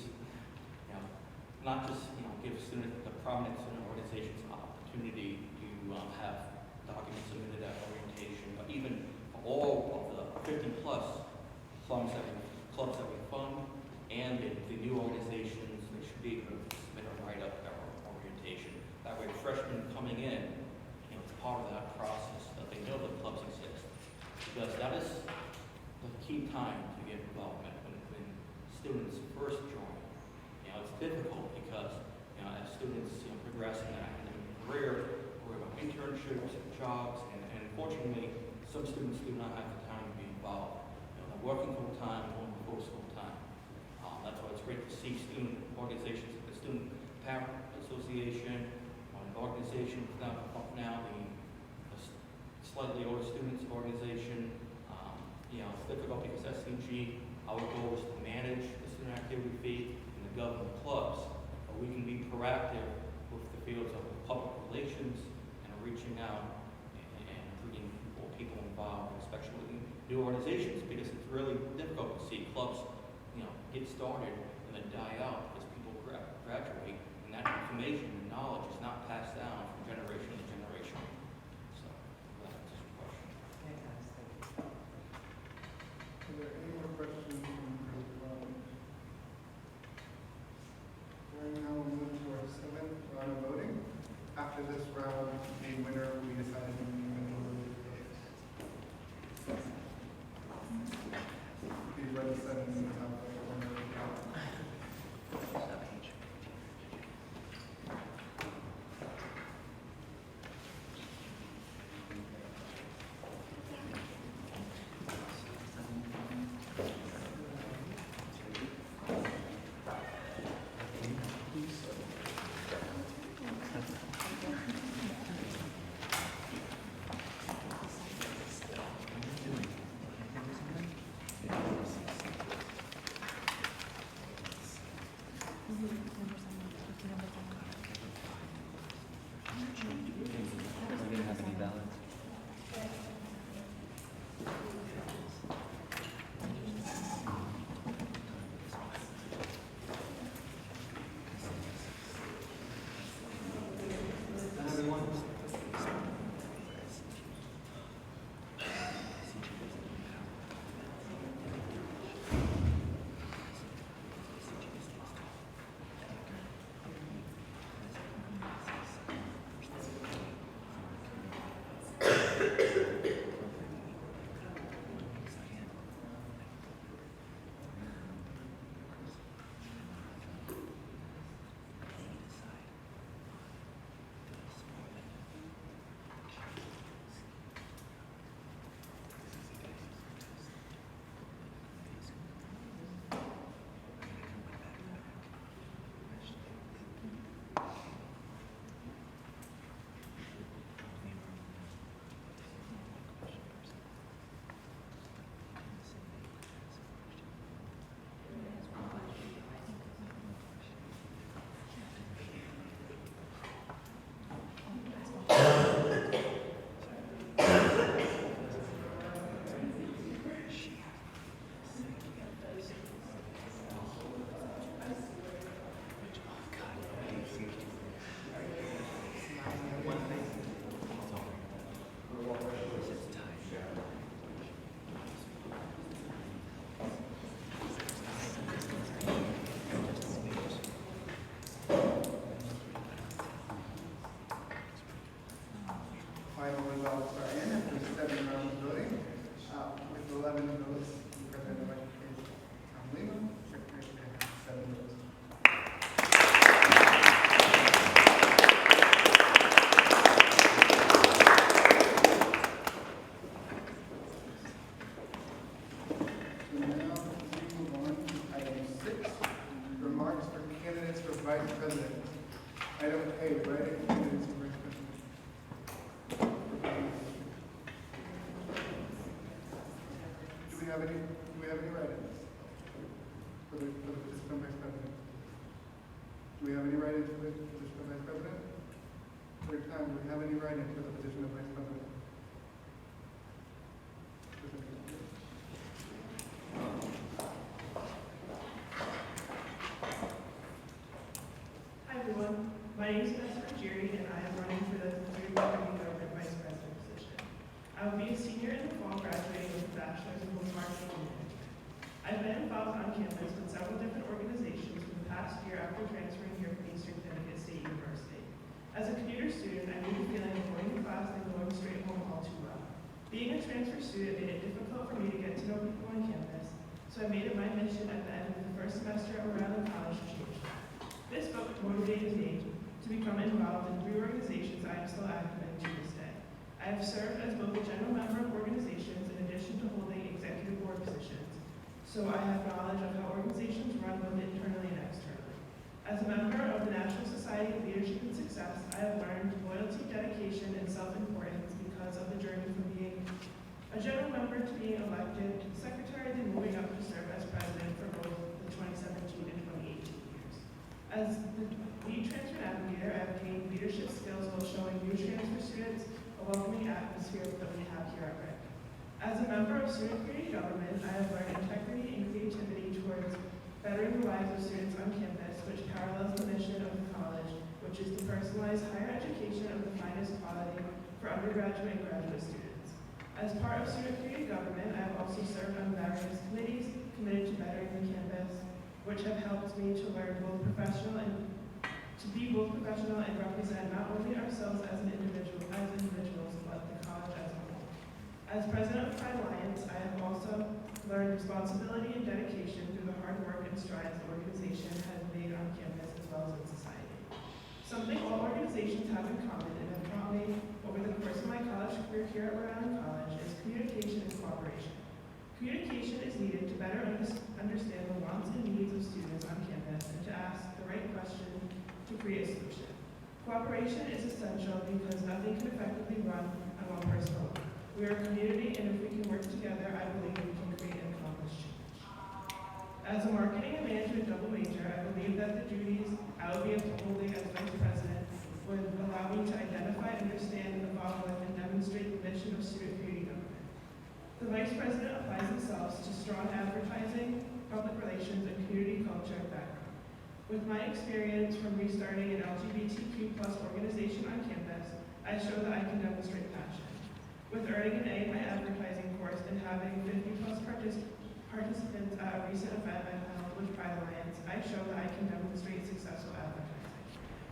not just, give the prominent student organizations an opportunity to have documents submitted at orientation, but even for all of the 50+ clubs that we fund and the new organizations, they should be able to submit a write-up at orientation. That way, freshmen coming in, it's part of that process that they know the clubs exist. Because that is the key time to get involvement when students first join. It's difficult because, as students progress in their academic career, or internships, jobs, and unfortunately, some students do not have the time to be involved. They're working full time, going to post full time. That's why it's great to see student organizations, like the Student Parent Association, an organization now the slightly older students organization. It's difficult because SCG, our goal is to manage the student activity fee and the government clubs, but we can be proactive with the fields of public relations and reaching out and bringing people involved, especially new organizations, because it's really difficult to see clubs, get started and then die out because people graduate, and that information and knowledge is not passed down from generation to generation. So that's just a question. Fantastic. Are there any more questions from the group? Right now, we'll move to our seventh round of voting. After this round, the winner will be decided in the majority of votes. Be ready, seven minutes out. final results are in after 7 rounds of voting. With 11 votes, the President-elect is Tom Lima. Secretary has 7 votes. So now we move on to item 6, remarks for candidates for Vice President. Item A, writing candidates for Vice President. Do we have any write-ins for the position of Vice President? Do we have any write-ins for the position of Vice President? Third time, do we have any write-ins for the position of Vice President? Hi everyone, my name is SCG and I am running for the Student Community Government Vice President position. I will be a senior in the fall, graduating with a bachelor's in both marketing and management. I've been involved on campus with several different organizations for the past year after transferring here from Eastern Connecticut State University. As a commuter student, I knew the feeling of going to class and going straight home all too well. Being a transfer student made it difficult for me to get to know people on campus, so I made it my mission at the end of the first semester of Rhode Island College to change that. This book motivated me to become involved in 3 organizations I am still active in to this day. I have served as both a general member of organizations in addition to holding executive board positions, so I have knowledge of how organizations run both internally and externally. As a member of the National Society of Leadership and Success, I have learned loyalty, dedication, and self-importance because of the journey from being a general member to being elected secretary, then moving up to serve as president for both the 2017 and 2018 years. As the lead transfer navigator, I have gained leadership skills while showing new transfer students a welcoming atmosphere that we have here at RIC. As a member of student community government, I have learned integrity and creativity towards bettering the lives of students on campus, which parallels the mission of the college, which is to personalize higher education of the finest quality for undergraduate and graduate students. As part of student community government, I have also served on various committees committed to bettering the campus, which have helped me to learn both professional and represent not only ourselves as individuals, but the college as a whole. As president of Pride Alliance, I have also learned responsibility and dedication through the hard work and strides the organization has made on campus as well as in society. Something all organizations have in common and have taught me over the course of my college career here at Rhode Island College is communication and cooperation. Communication is needed to better understand the wants and needs of students on campus and to ask the right question to create a solution. Cooperation is essential because nothing can effectively run on one person alone. We are a community, and if we can work together, I believe we can create and accomplish change. As a marketing and management double major, I believe that the duties I will be upholding as vice president would allow me to identify, understand, evolve with, and demonstrate the mission of student community government. The vice president applies themselves to strong advertising, public relations, and community culture background. With my experience from restarting an LGBTQ+ organization on campus, I show that I can demonstrate passion. With earning an A in my advertising course and having 50+ participants at a recent event I held with Pride Alliance, I show that I can demonstrate successful advertising.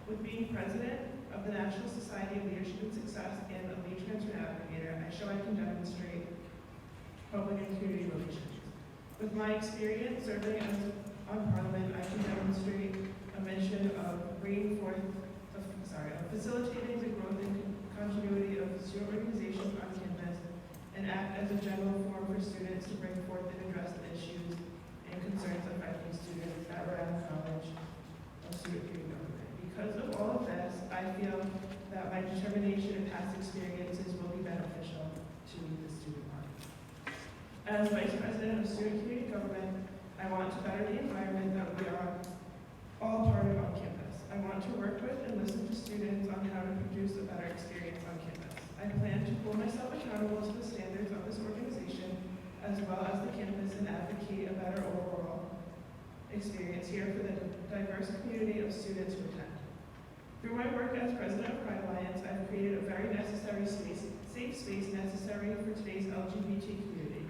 With being president of the National Society of Leadership and Success and a lead transfer navigator, I show I can demonstrate public and community relations. With my experience serving on Parliament, I can demonstrate a mission of facilitating the growth and continuity of student organizations on campus and act as a general forum for students to bring forth and address the issues and concerns affecting students at Rhode Island College of Student Community Government. Because of all of this, I feel that my determination and past experiences will be beneficial to the student body. As Vice President of Student Community Government, I want to better the environment that we are all part of on campus. I want to work with and listen to students on how to produce a better experience on campus. I plan to hold myself accountable to the standards of this organization as well as the campus and advocate a better overall experience here for the diverse community of students who attend. Through my work as president of Pride Alliance, I've created a very necessary safe space necessary for today's LGBT community.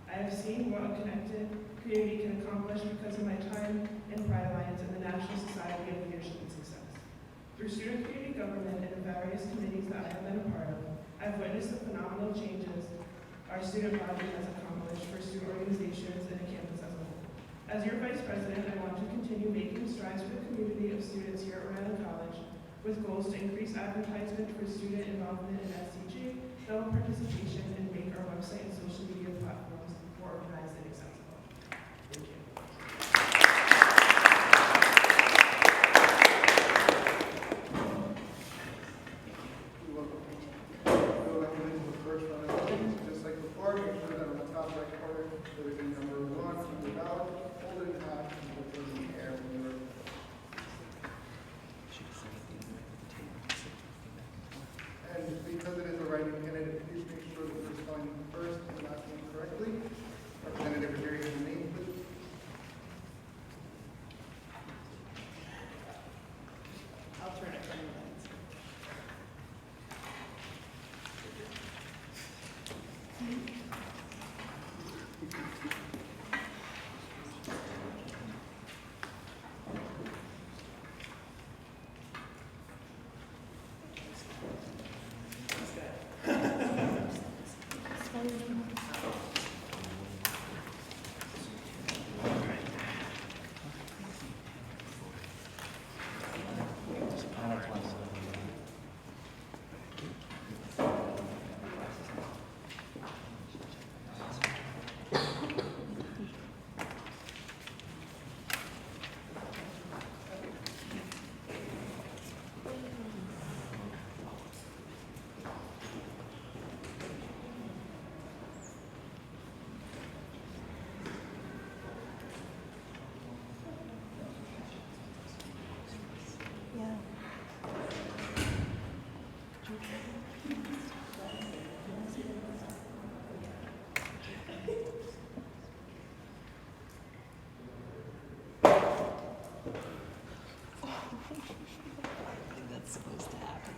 I have seen what a connected community can accomplish because of my time in Pride Alliance and the National Society of Leadership and Success. Through student community government and the various committees that I have been a part of, I've our student body has accomplished for student organizations and the campus as a whole. As your Vice President, I want to continue making strides for the community of students here at Rhode Island College with goals to increase advertisement for student involvement in SCG, double participation, and make our website and social media platforms more organized and accessible. Thank you. You're welcome. We'll recommend the first round of elections, just like before, make sure that on the top right corner, there is a number 1 on the ballot, hold it in half, and put it in the air when you're ready. And because it is a writing candidate, please make sure that you're spelling the first and last name correctly. Representative Ruggieri has a name, please. I'll turn it from the lens. That's supposed to happen.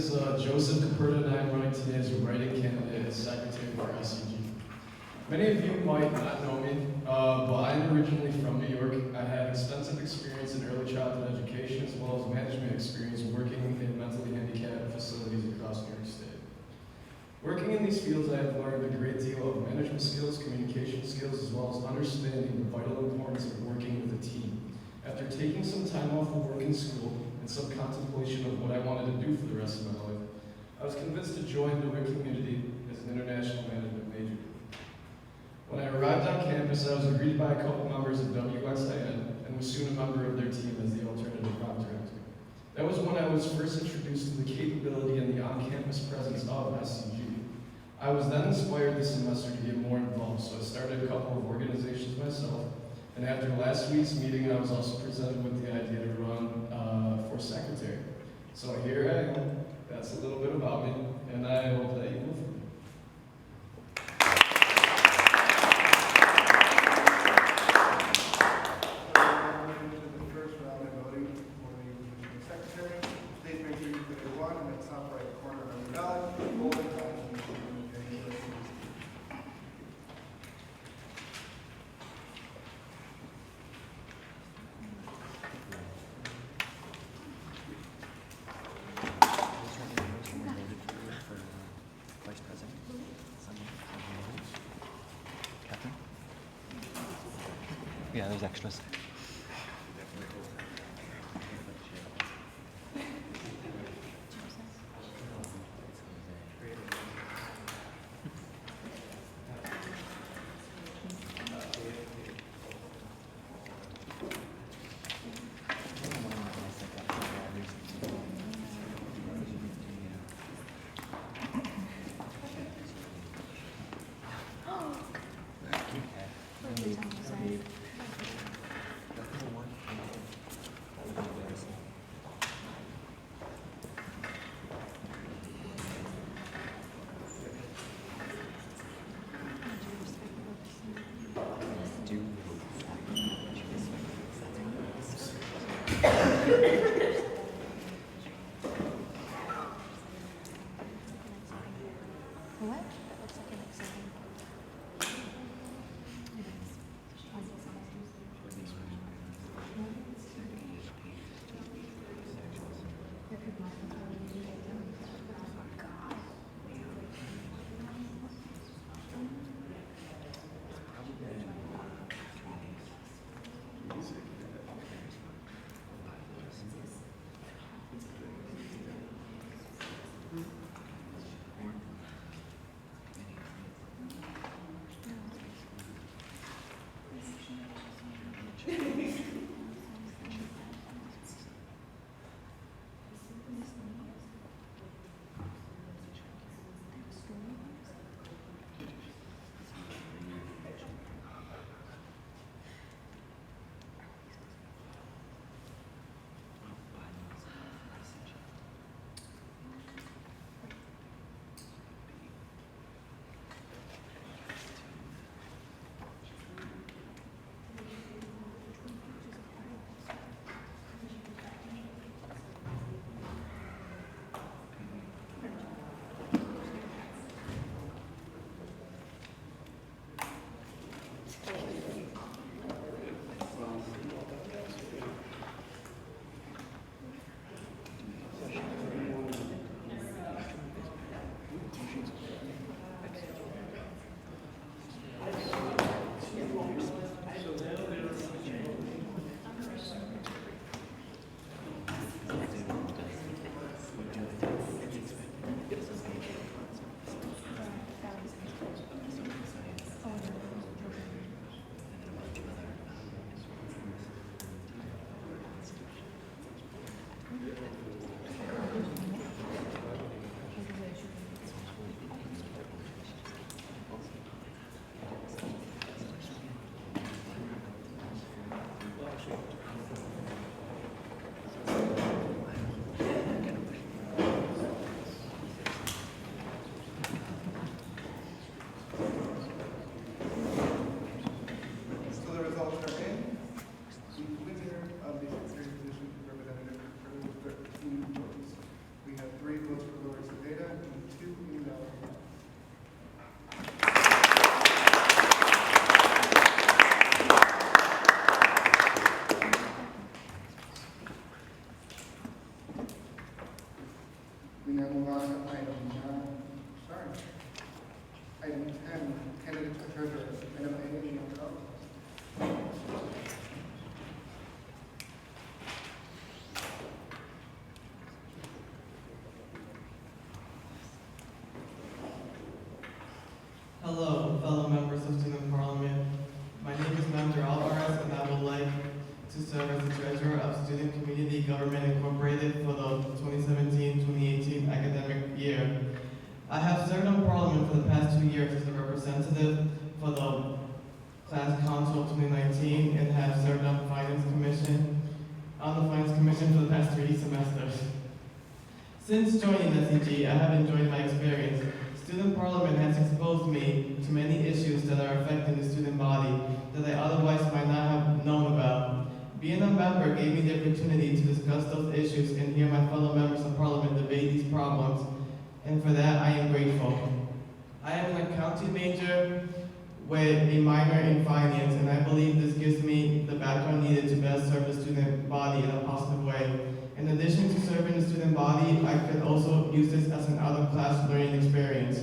is Joseph Caperta, and I'm running today as a writing candidate as secretary for SCG. Many of you might not know me, but I'm originally from New York. I have extensive experience in early childhood education as well as management experience working in mentally handicapped facilities across New York State. Working in these fields, I have learned a great deal of management skills, communication skills, as well as understanding the vital importance of working with a team. After taking some time off of work in school and some contemplation of what I wanted to do for the rest of my life, I was convinced to join the RIT community as an international management major. When I arrived on campus, I was greeted by a couple members of WXIN and was soon a member of their team as the alternative prop director. That was when I was first introduced to the capability and the on-campus presence of SCG. I was then inspired this semester to get more involved, so I started a couple of organizations myself, and after last week's meeting, I was also presented with the idea to run for secretary. So here I am. That's a little bit about me, and I hope that you will. Yeah, there's extras. What? That looks like an exciting. now move on to item 10, candidate for treasurer. Item A, Hello, fellow members of Student Parliament. My name is Mander Alvarez, and I would like to serve as the treasurer of Student Community Government Incorporated for the 2017-2018 academic year. I have served on Parliament for the past 2 years as a representative for the Class Council of 2019 and have served on the Finance Commission for the past 3 semesters. Since joining SCG, I have enjoyed my experience. Student Parliament has exposed me to many issues that are affecting the student body that I otherwise might not have known about. Being a member gave me the opportunity to discuss those issues and hear my fellow members of Parliament debate these problems, and for that I am grateful. I am an accounting major with a minor in finance, and I believe this gives me the background needed to best serve the student body in a positive way. In addition to serving the student body, I could also use this as an out-of-class learning experience.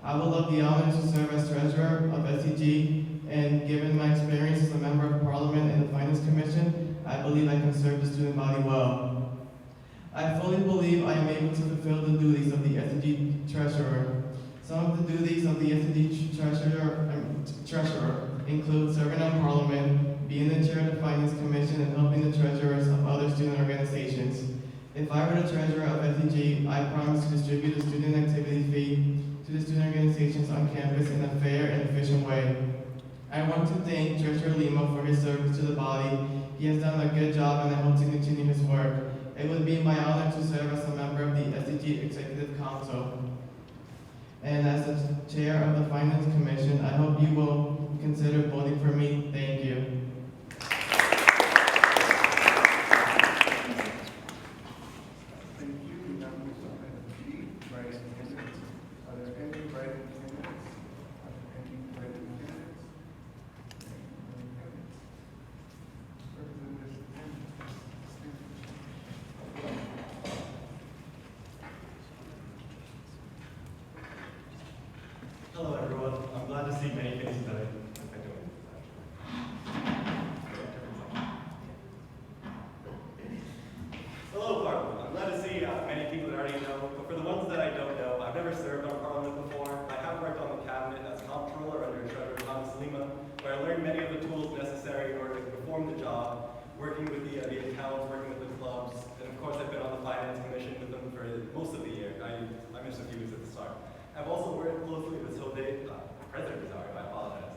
I would love the honor to serve as treasurer of SCG, and given my experience as a member of Parliament and the Finance Commission, I believe I can serve the student body well. I fully believe I am able to fulfill the duties of the SCG treasurer. Some of the duties of the SCG treasurer include serving on Parliament, being the chair of the Finance Commission, and helping the treasurers of other student organizations. If I were the treasurer of SCG, I promise to distribute the student activity fee to the student organizations on campus in a fair and efficient way. I want to thank Treasurer Lima for his service to the body. He has done a good job, and I hope to continue his work. It would be my honor to serve as a member of the SCG Executive Council. And as the chair of the Finance Commission, I hope you will consider voting for me. Thank you. thank you. We now move to item G, write-in candidates. Are there any write-in candidates? Are there any write-in candidates? Representative Hello, everyone. I'm glad to see many faces that Hello, Parliament. I'm glad to see many people that I already know, but for the ones that I don't know, I've never served on Parliament before. I have worked on the cabinet as comptroller under Treasurer Thomas Lima, where I learned many of the tools necessary in order to perform the job, working with the accounts, working with the clubs, and of course I've been on the Finance Commission with them for most of the year. I missed a few weeks at the start. I've also worked closely with President Rosario, I apologize.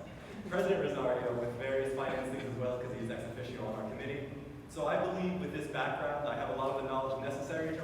President Rosario with various finance things as well, because he's ex officio on our committee. So I believe with this background, I have a lot of the knowledge necessary to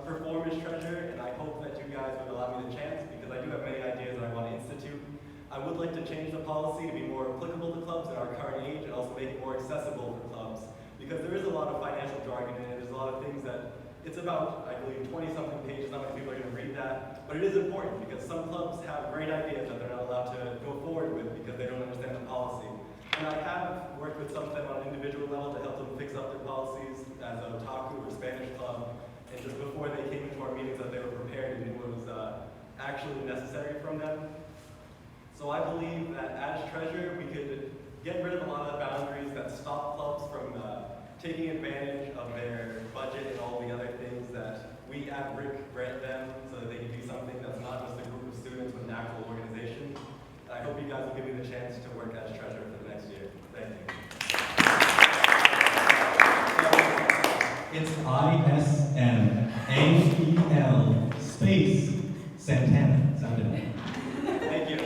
perform as treasurer, and I hope that you guys would allow me the chance, because I do have many ideas that I want to institute. I would like to change the policy to be more applicable to clubs in our current age, and also make it more accessible for clubs, because there is a lot of financial jargon in it. There's a lot of things that it's about, I believe, 20-something pages. Not many people are going to read that, but it is important because some clubs have great ideas that they're not allowed to go forward with because they don't understand the policy. And I have worked with some of them on an individual level to help them fix up their policies as a otaku or Spanish club, and just before they came into our meetings that they were prepared and knew what was actually necessary from them. So I believe that as treasurer, we could get rid of a lot of the boundaries that stop clubs from taking advantage of their budget and all the other things that we at RIC grant them so that they can do something that's not just a group of students with an actual organization. I hope you guys will give me the chance to work as treasurer for the next year. Thank you. It's ISMAEL space Santana. Sounded right. Thank you.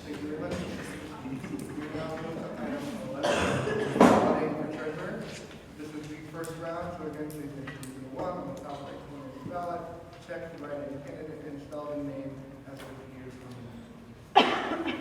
Thank you very much. We now move to item 11, voting for treasurer. This is the first round, so again, please make sure you one on the top right corner of the ballot. Check the write-in candidate and spell the name as it appears on the ballot.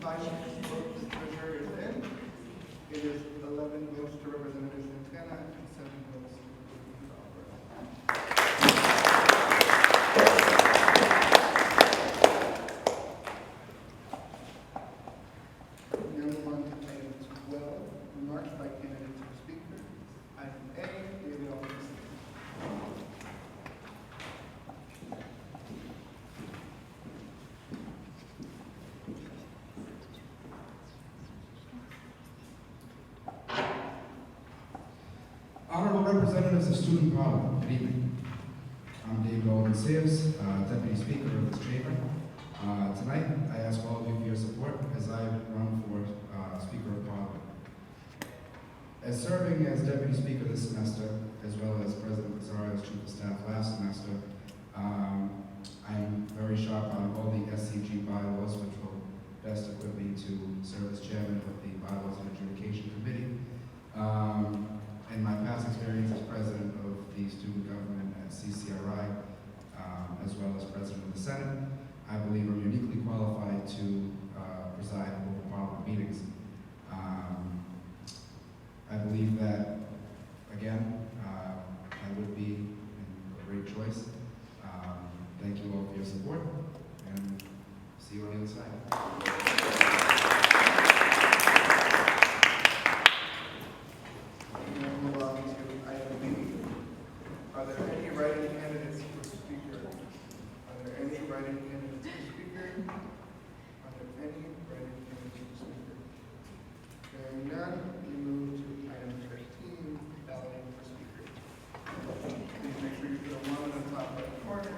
5 votes to treasurer is in. It is 11 votes to Representative Santana and 7 votes to Now move on to item 12, remarks by candidates for speaker. Item A, David Alderson. Honorable representatives of Student Parliament, good evening. I'm David Alden Sayers, Deputy Speaker of this chamber. Tonight, I ask all of you for your support as I run for Speaker of Parliament. As serving as Deputy Speaker this semester, as well as President Lazario's Chief of Staff last semester, I'm very sharp on all the SCG bylaws, which will best equip me to serve as chairman of the Bylaws and Adjudication Committee. In my past experience as president of the student government at CCRI, as well as president of the Senate, I believe I'm uniquely qualified to preside over Parliament meetings. I believe that, again, I would be a great choice. Thank you all for your support, and see you on the other side. Move on to item B. Are there any writing candidates for speaker? Are there any writing candidates for speaker? Are there any writing candidates for speaker? Hearing none, we move to item 13, balloting for speaker. Please make sure you put a 1 on the top right corner.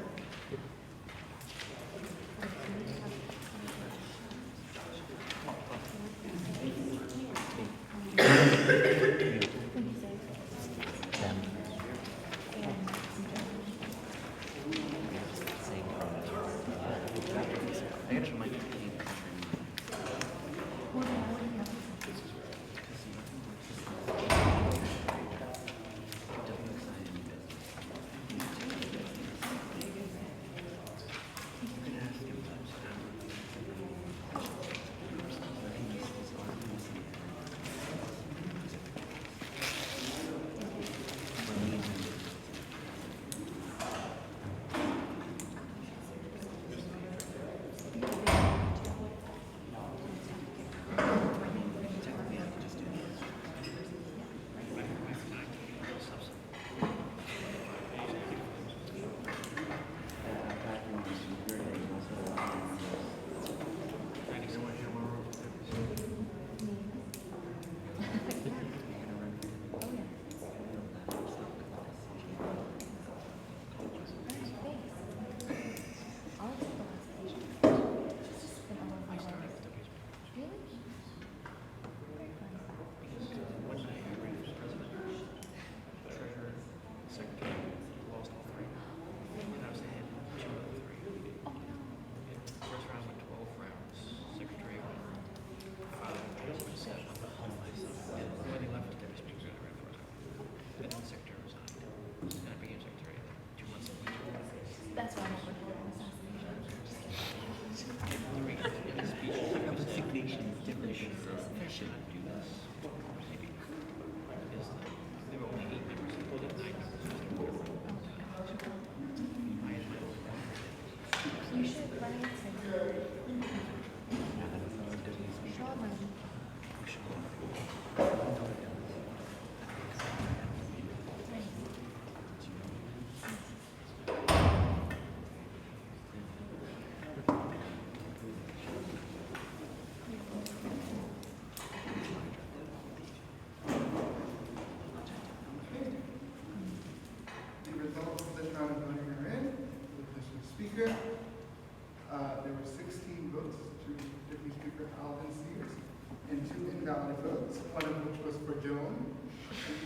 notes, one of which was for Joan,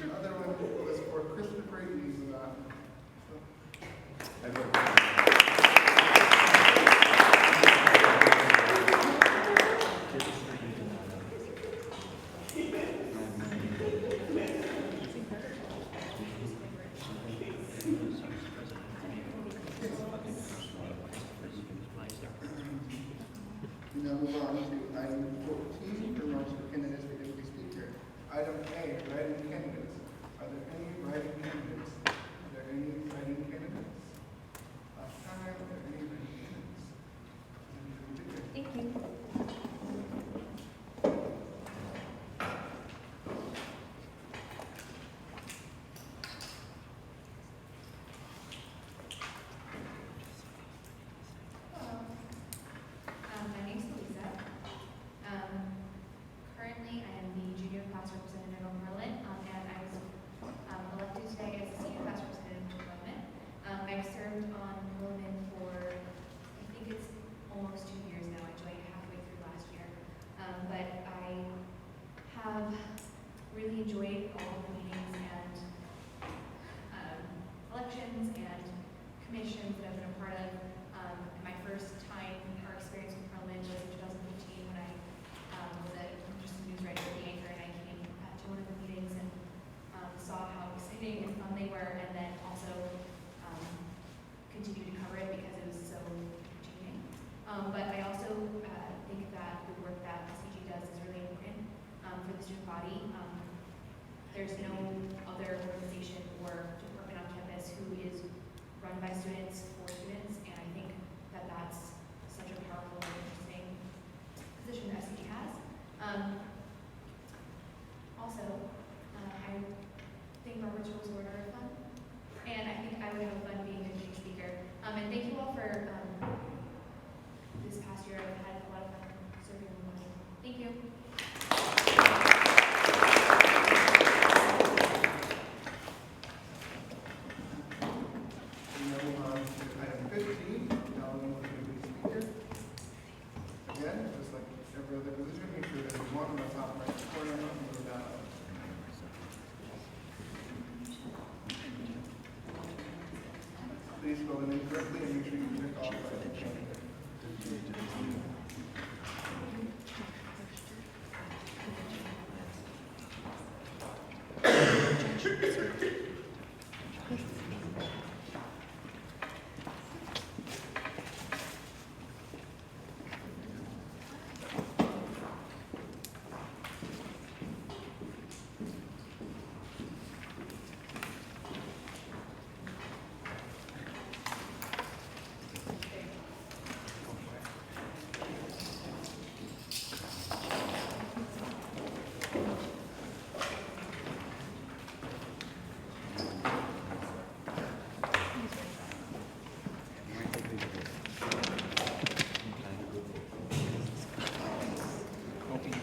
and the other one was for Christopher Yuzula. We now move on to item 14, promotion of candidates for deputy speaker. Item A, write-in candidates. Are there any write-in candidates? Are there any write-in candidates? Last time, are there any write-in candidates? Thank you. My name's Lisa. Currently, I am the junior class representative on Merlin, and I was elected today as the senior class representative for Merlin. I've served on Merlin for, I think it's almost 2 years now. I joined halfway through last year. But I have really enjoyed all of the meetings and elections and commissions that I've been a part of. My first time or experience with Merlin was in 2015 when I was just a news writer at the Anchor, and I came to one of the meetings and saw how exciting and fun they were, and then also continued to cover it because it was so changing. But I also think that the work that SCG does is really important for the student body. There's no other organization or department on campus who is run by students for students, and I think that that's such a powerful and interesting position that SCG has. Also, I think Robert's Rules of Order are fun, and I think I would have fun being a teaching speaker. And thank you all for this past year. I've had a lot of fun serving the body. Thank you. We now move on to item 15, nominating for deputy speaker. Again, just like every other position, make sure there's one on the top right corner of your ballot. Please spell the name correctly and make sure you check off the candidate.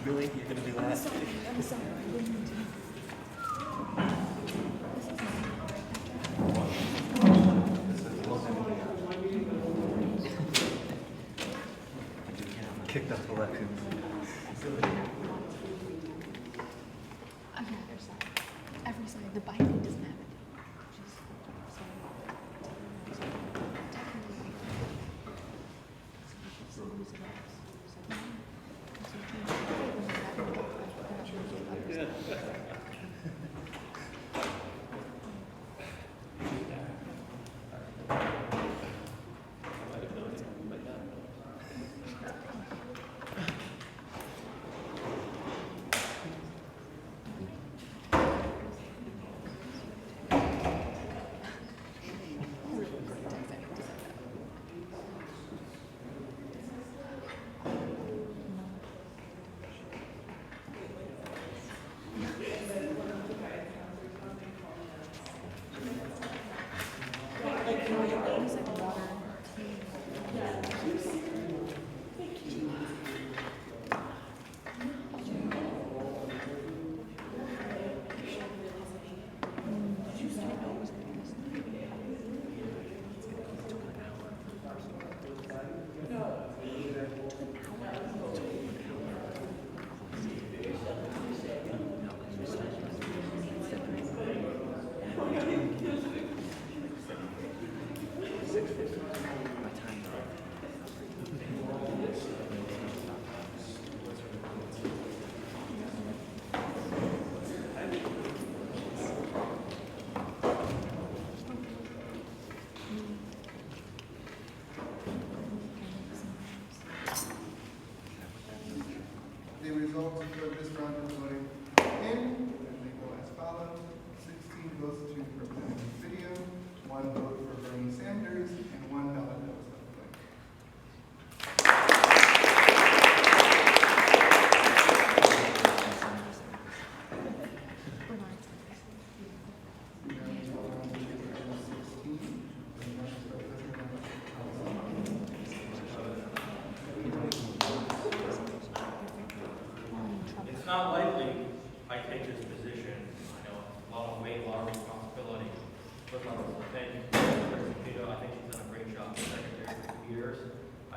Really? You're gonna do that? I'm sorry. I didn't mean to. Kicked off elections. On the other side. Every side. The binding doesn't have it.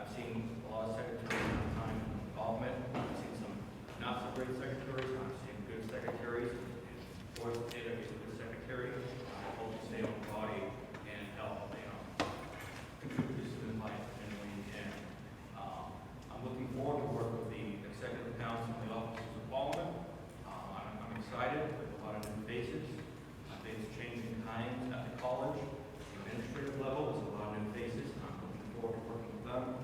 I've seen a lot of secretaries in my time in involvement. I've seen some not so great secretaries, and I've seen good secretaries. Board data is a good secretary. I hope to stay on the body and help, contribute to student life any way you can. I'm looking forward to work with the Executive Council and the offices of Parliament. I'm excited with a lot of new faces. I think it's changing times at the college. The administrative level is a lot of new faces, and I'm looking forward to working with them.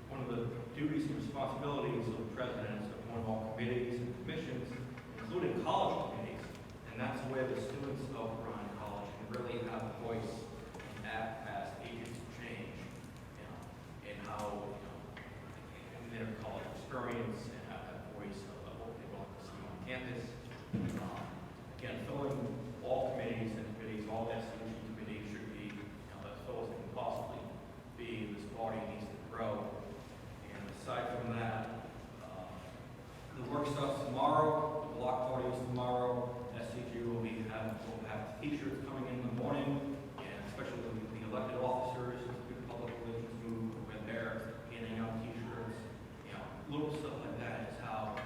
One of the duties and responsibilities of the president is to appoint all committees and commissions, including college committees, and that's where the students of Ryan College can really have a voice and act as agents of change, in how, in their college experience, and have that voice of what they want to see on campus. Again, filling all committees and committees, all SCG committees should be, as full as they can possibly be. This body needs to grow. And aside from that, the work starts tomorrow. The block party is tomorrow. SCG will have t-shirts coming in the morning, and especially the elected officers, the public relations group, when they're handing out t-shirts. Little stuff like that is how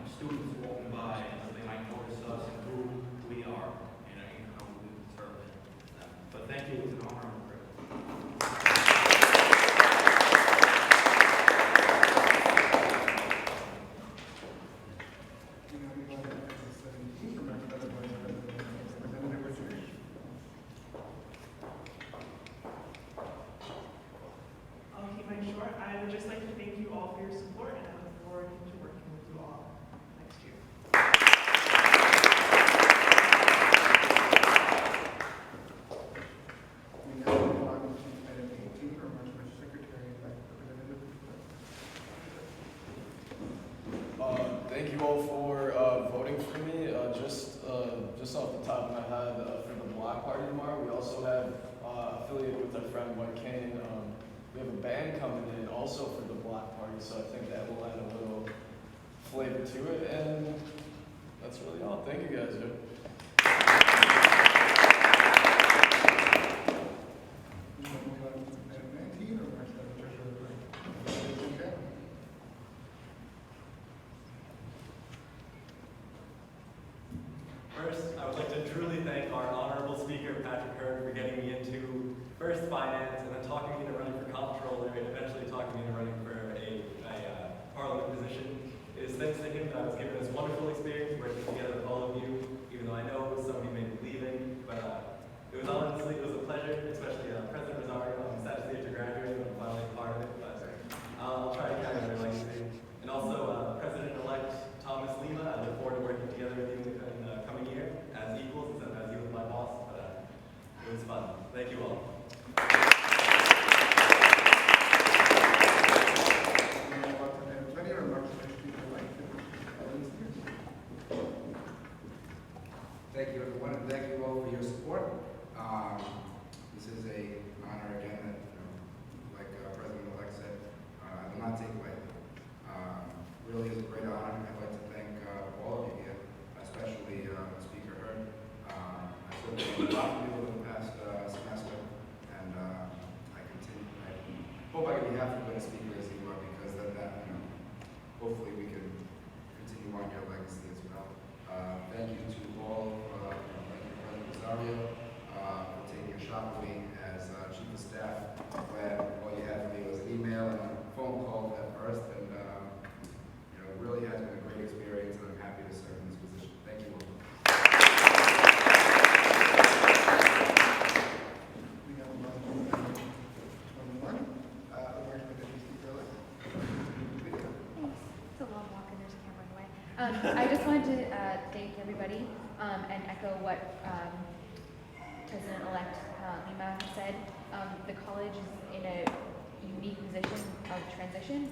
students walking by, they might notice us and who we are, and how we serve them. But thank you. It's an honor and a privilege. I'll keep mine short. I would just like to thank you all for your support, and I look forward to working with you all next year. We now move on to item 18, from our Secretary-elect Representative. Thank you all for voting for me. Just off the top of my head, for the block party tomorrow, we also have affiliated with our friend Mike Kane. We have a band coming in also for the block party, so I think that will add a little flavor to it. And that's really all. Thank you guys. We now move on to item 19, from our Treasurer. First, I would like to truly thank our honorable speaker, Patrick Hearn, for getting me into first finance, and then talking me into running for comptroller, and eventually talking me into running for a parliament position. It is thanks to him that I was given this wonderful experience working together with all of you, even though I know some of you may be leaving, but it was a pleasure, especially President Rosario. I'm sad to see that you're graduating, I'm finally part of it, but I'll try to carry what I like to do. And also President-elect Thomas Lima, I look forward to working together with you in the coming year as equals instead of as you with my boss, but it was fun. Thank you all. Plenty of remarks by Speaker White. Thank you, everyone, and thank you all for your support. This is an honor again that, like President-elect said, I will not take lightly. Really is a great honor. I'd like to thank all of you here, especially Speaker Hearn. I spoke to a lot of people in the past semester, and I hope I can be half as good a speaker as you are, because then that, hopefully we can continue on your legacy as well. Thank you to all, thank you, President Rosario, for taking a shot with me as Chief of Staff, when all you had for me was an email and a phone call at first, and it really has been a great experience, and I'm happy to serve in this position. Thank you all. We now move on to item 21, remarks by Deputy Speaker-elect. Thanks. It's a long walk and there's a camera in the way. I just wanted to thank everybody and echo what President-elect Lima said. The college is in a unique position of transition,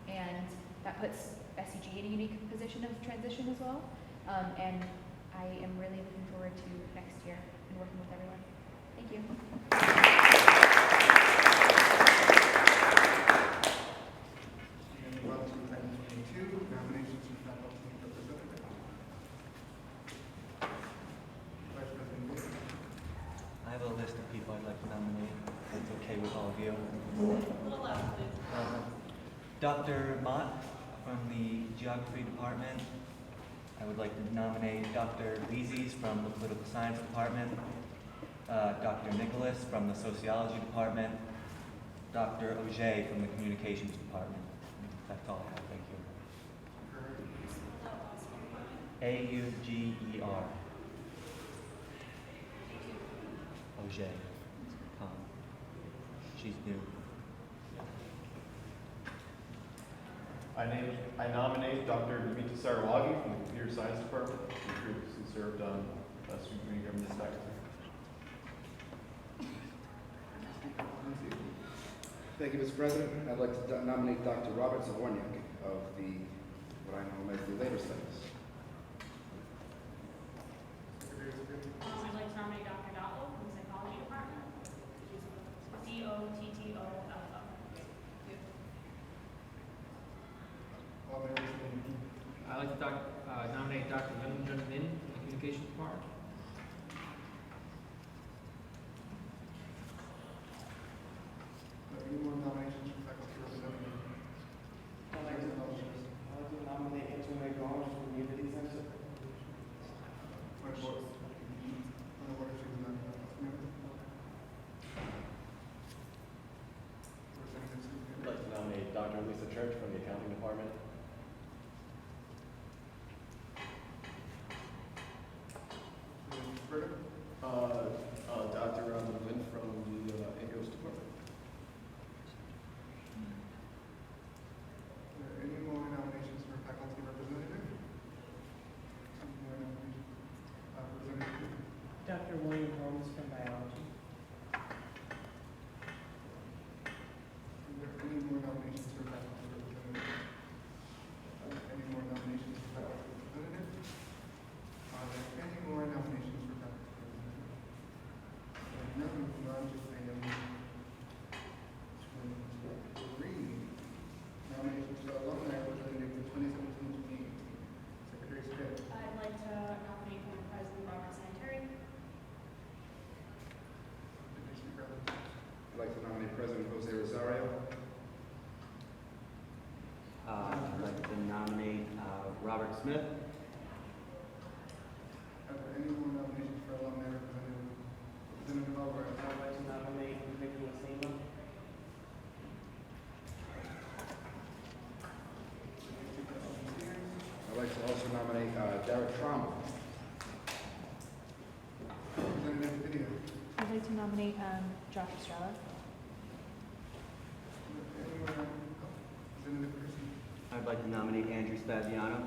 and that puts SCG in a unique position of transition as well. And I am really looking forward to next year and working with everyone. Thank you. We move on to item 22, nominations for faculty representative. Vice President Davis. I have a list of people I'd like to nominate. If it's okay with all of you. you. Dr. Mott from the Geography Department. I would like to nominate Dr. Leases from the Political Science Department, Dr. Nicholas from the Sociology Department, Dr. Auger from the Communications Department. That's all I have, thank you. A-U-G-E-R. Auger. She's new. I nominate Dr. Dimitra Sarawagi from the Computer Science Department, who previously served on Student Community Government Faculty. Thank you, Mr. President. I'd like to nominate Dr. Robert Zavorniak of the, what I know as the Labor Studies. I'd like to nominate Dr. Dottle from the Psychology Department. D-O-T-T-O-L-L. I'd like to nominate Dr. Young Min from the Communications Department. Any more nominations for faculty representative? I'd like to nominate Antoine Gomez from Community Center. Point of order. Point of order, she was not a council member. I'd like to nominate Dr. Lisa Church from the Accounting Department. Further? Dr. Rhonda Lynn from the English Department. Any more nominations for faculty representative? Any more nominations? Representative? Dr. William Holmes from biology. Is there any more nominations for faculty representative? Any more nominations for faculty representative? Are there any more nominations for faculty representative? Now moving on to item 23. Nominations for alumni representative for 2017-2018. Secretary Smith. I'd like to nominate former President Robert Sanitary. I'd like to nominate President Jose Rosario. I'd like to nominate Robert Smith. Are there any more nominations for alumni representative? Representative Alvarez. I'd like to nominate Vicky Wasima. I'd like to also nominate Derek Trauma. Representative Video. I'd like to nominate Josh Estrella. Any more Representative Christie. I'd like to nominate Andrew Spaziano.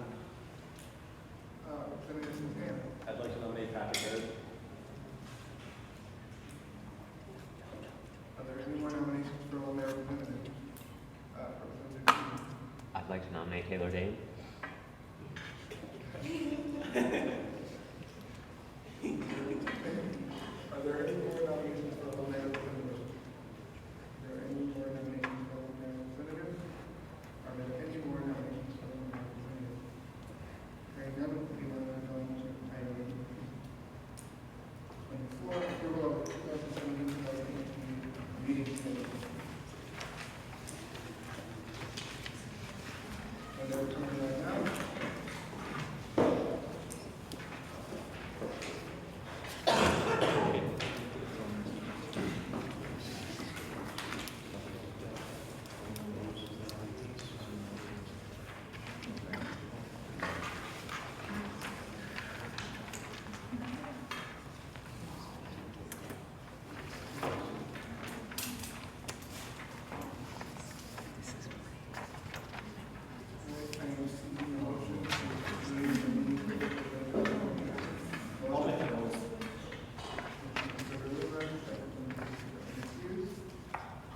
Representative Santana. I'd like to nominate Patrick Hurd. Are there any more nominations for alumni representative? Representative Keenan. I'd like to nominate Taylor Dane. Are there any more nominations for alumni representative? Are there any more nominations for alumni representative? Are there any more nominations for alumni representative? Hearing none, we will move on to item 24, approval of 2017-2018 meeting schedule. Are there coming right now?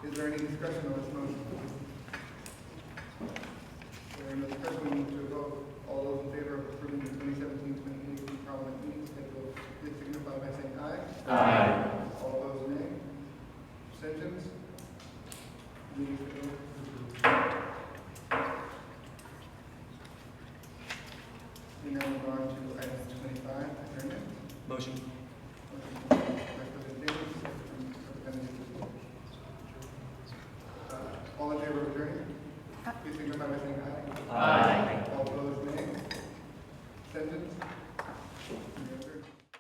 Is there any discussion on this motion? There is no discussion, we move to a vote. All those in favor of approving the 2017-2018 Parliament meeting schedule, please signify by saying aye. Aye. All opposed, nay. Abstentions? Meeting schedule is approved. We now move on to item 25, adjournment. Motion. Motion by President Davis, second from Representative think of everything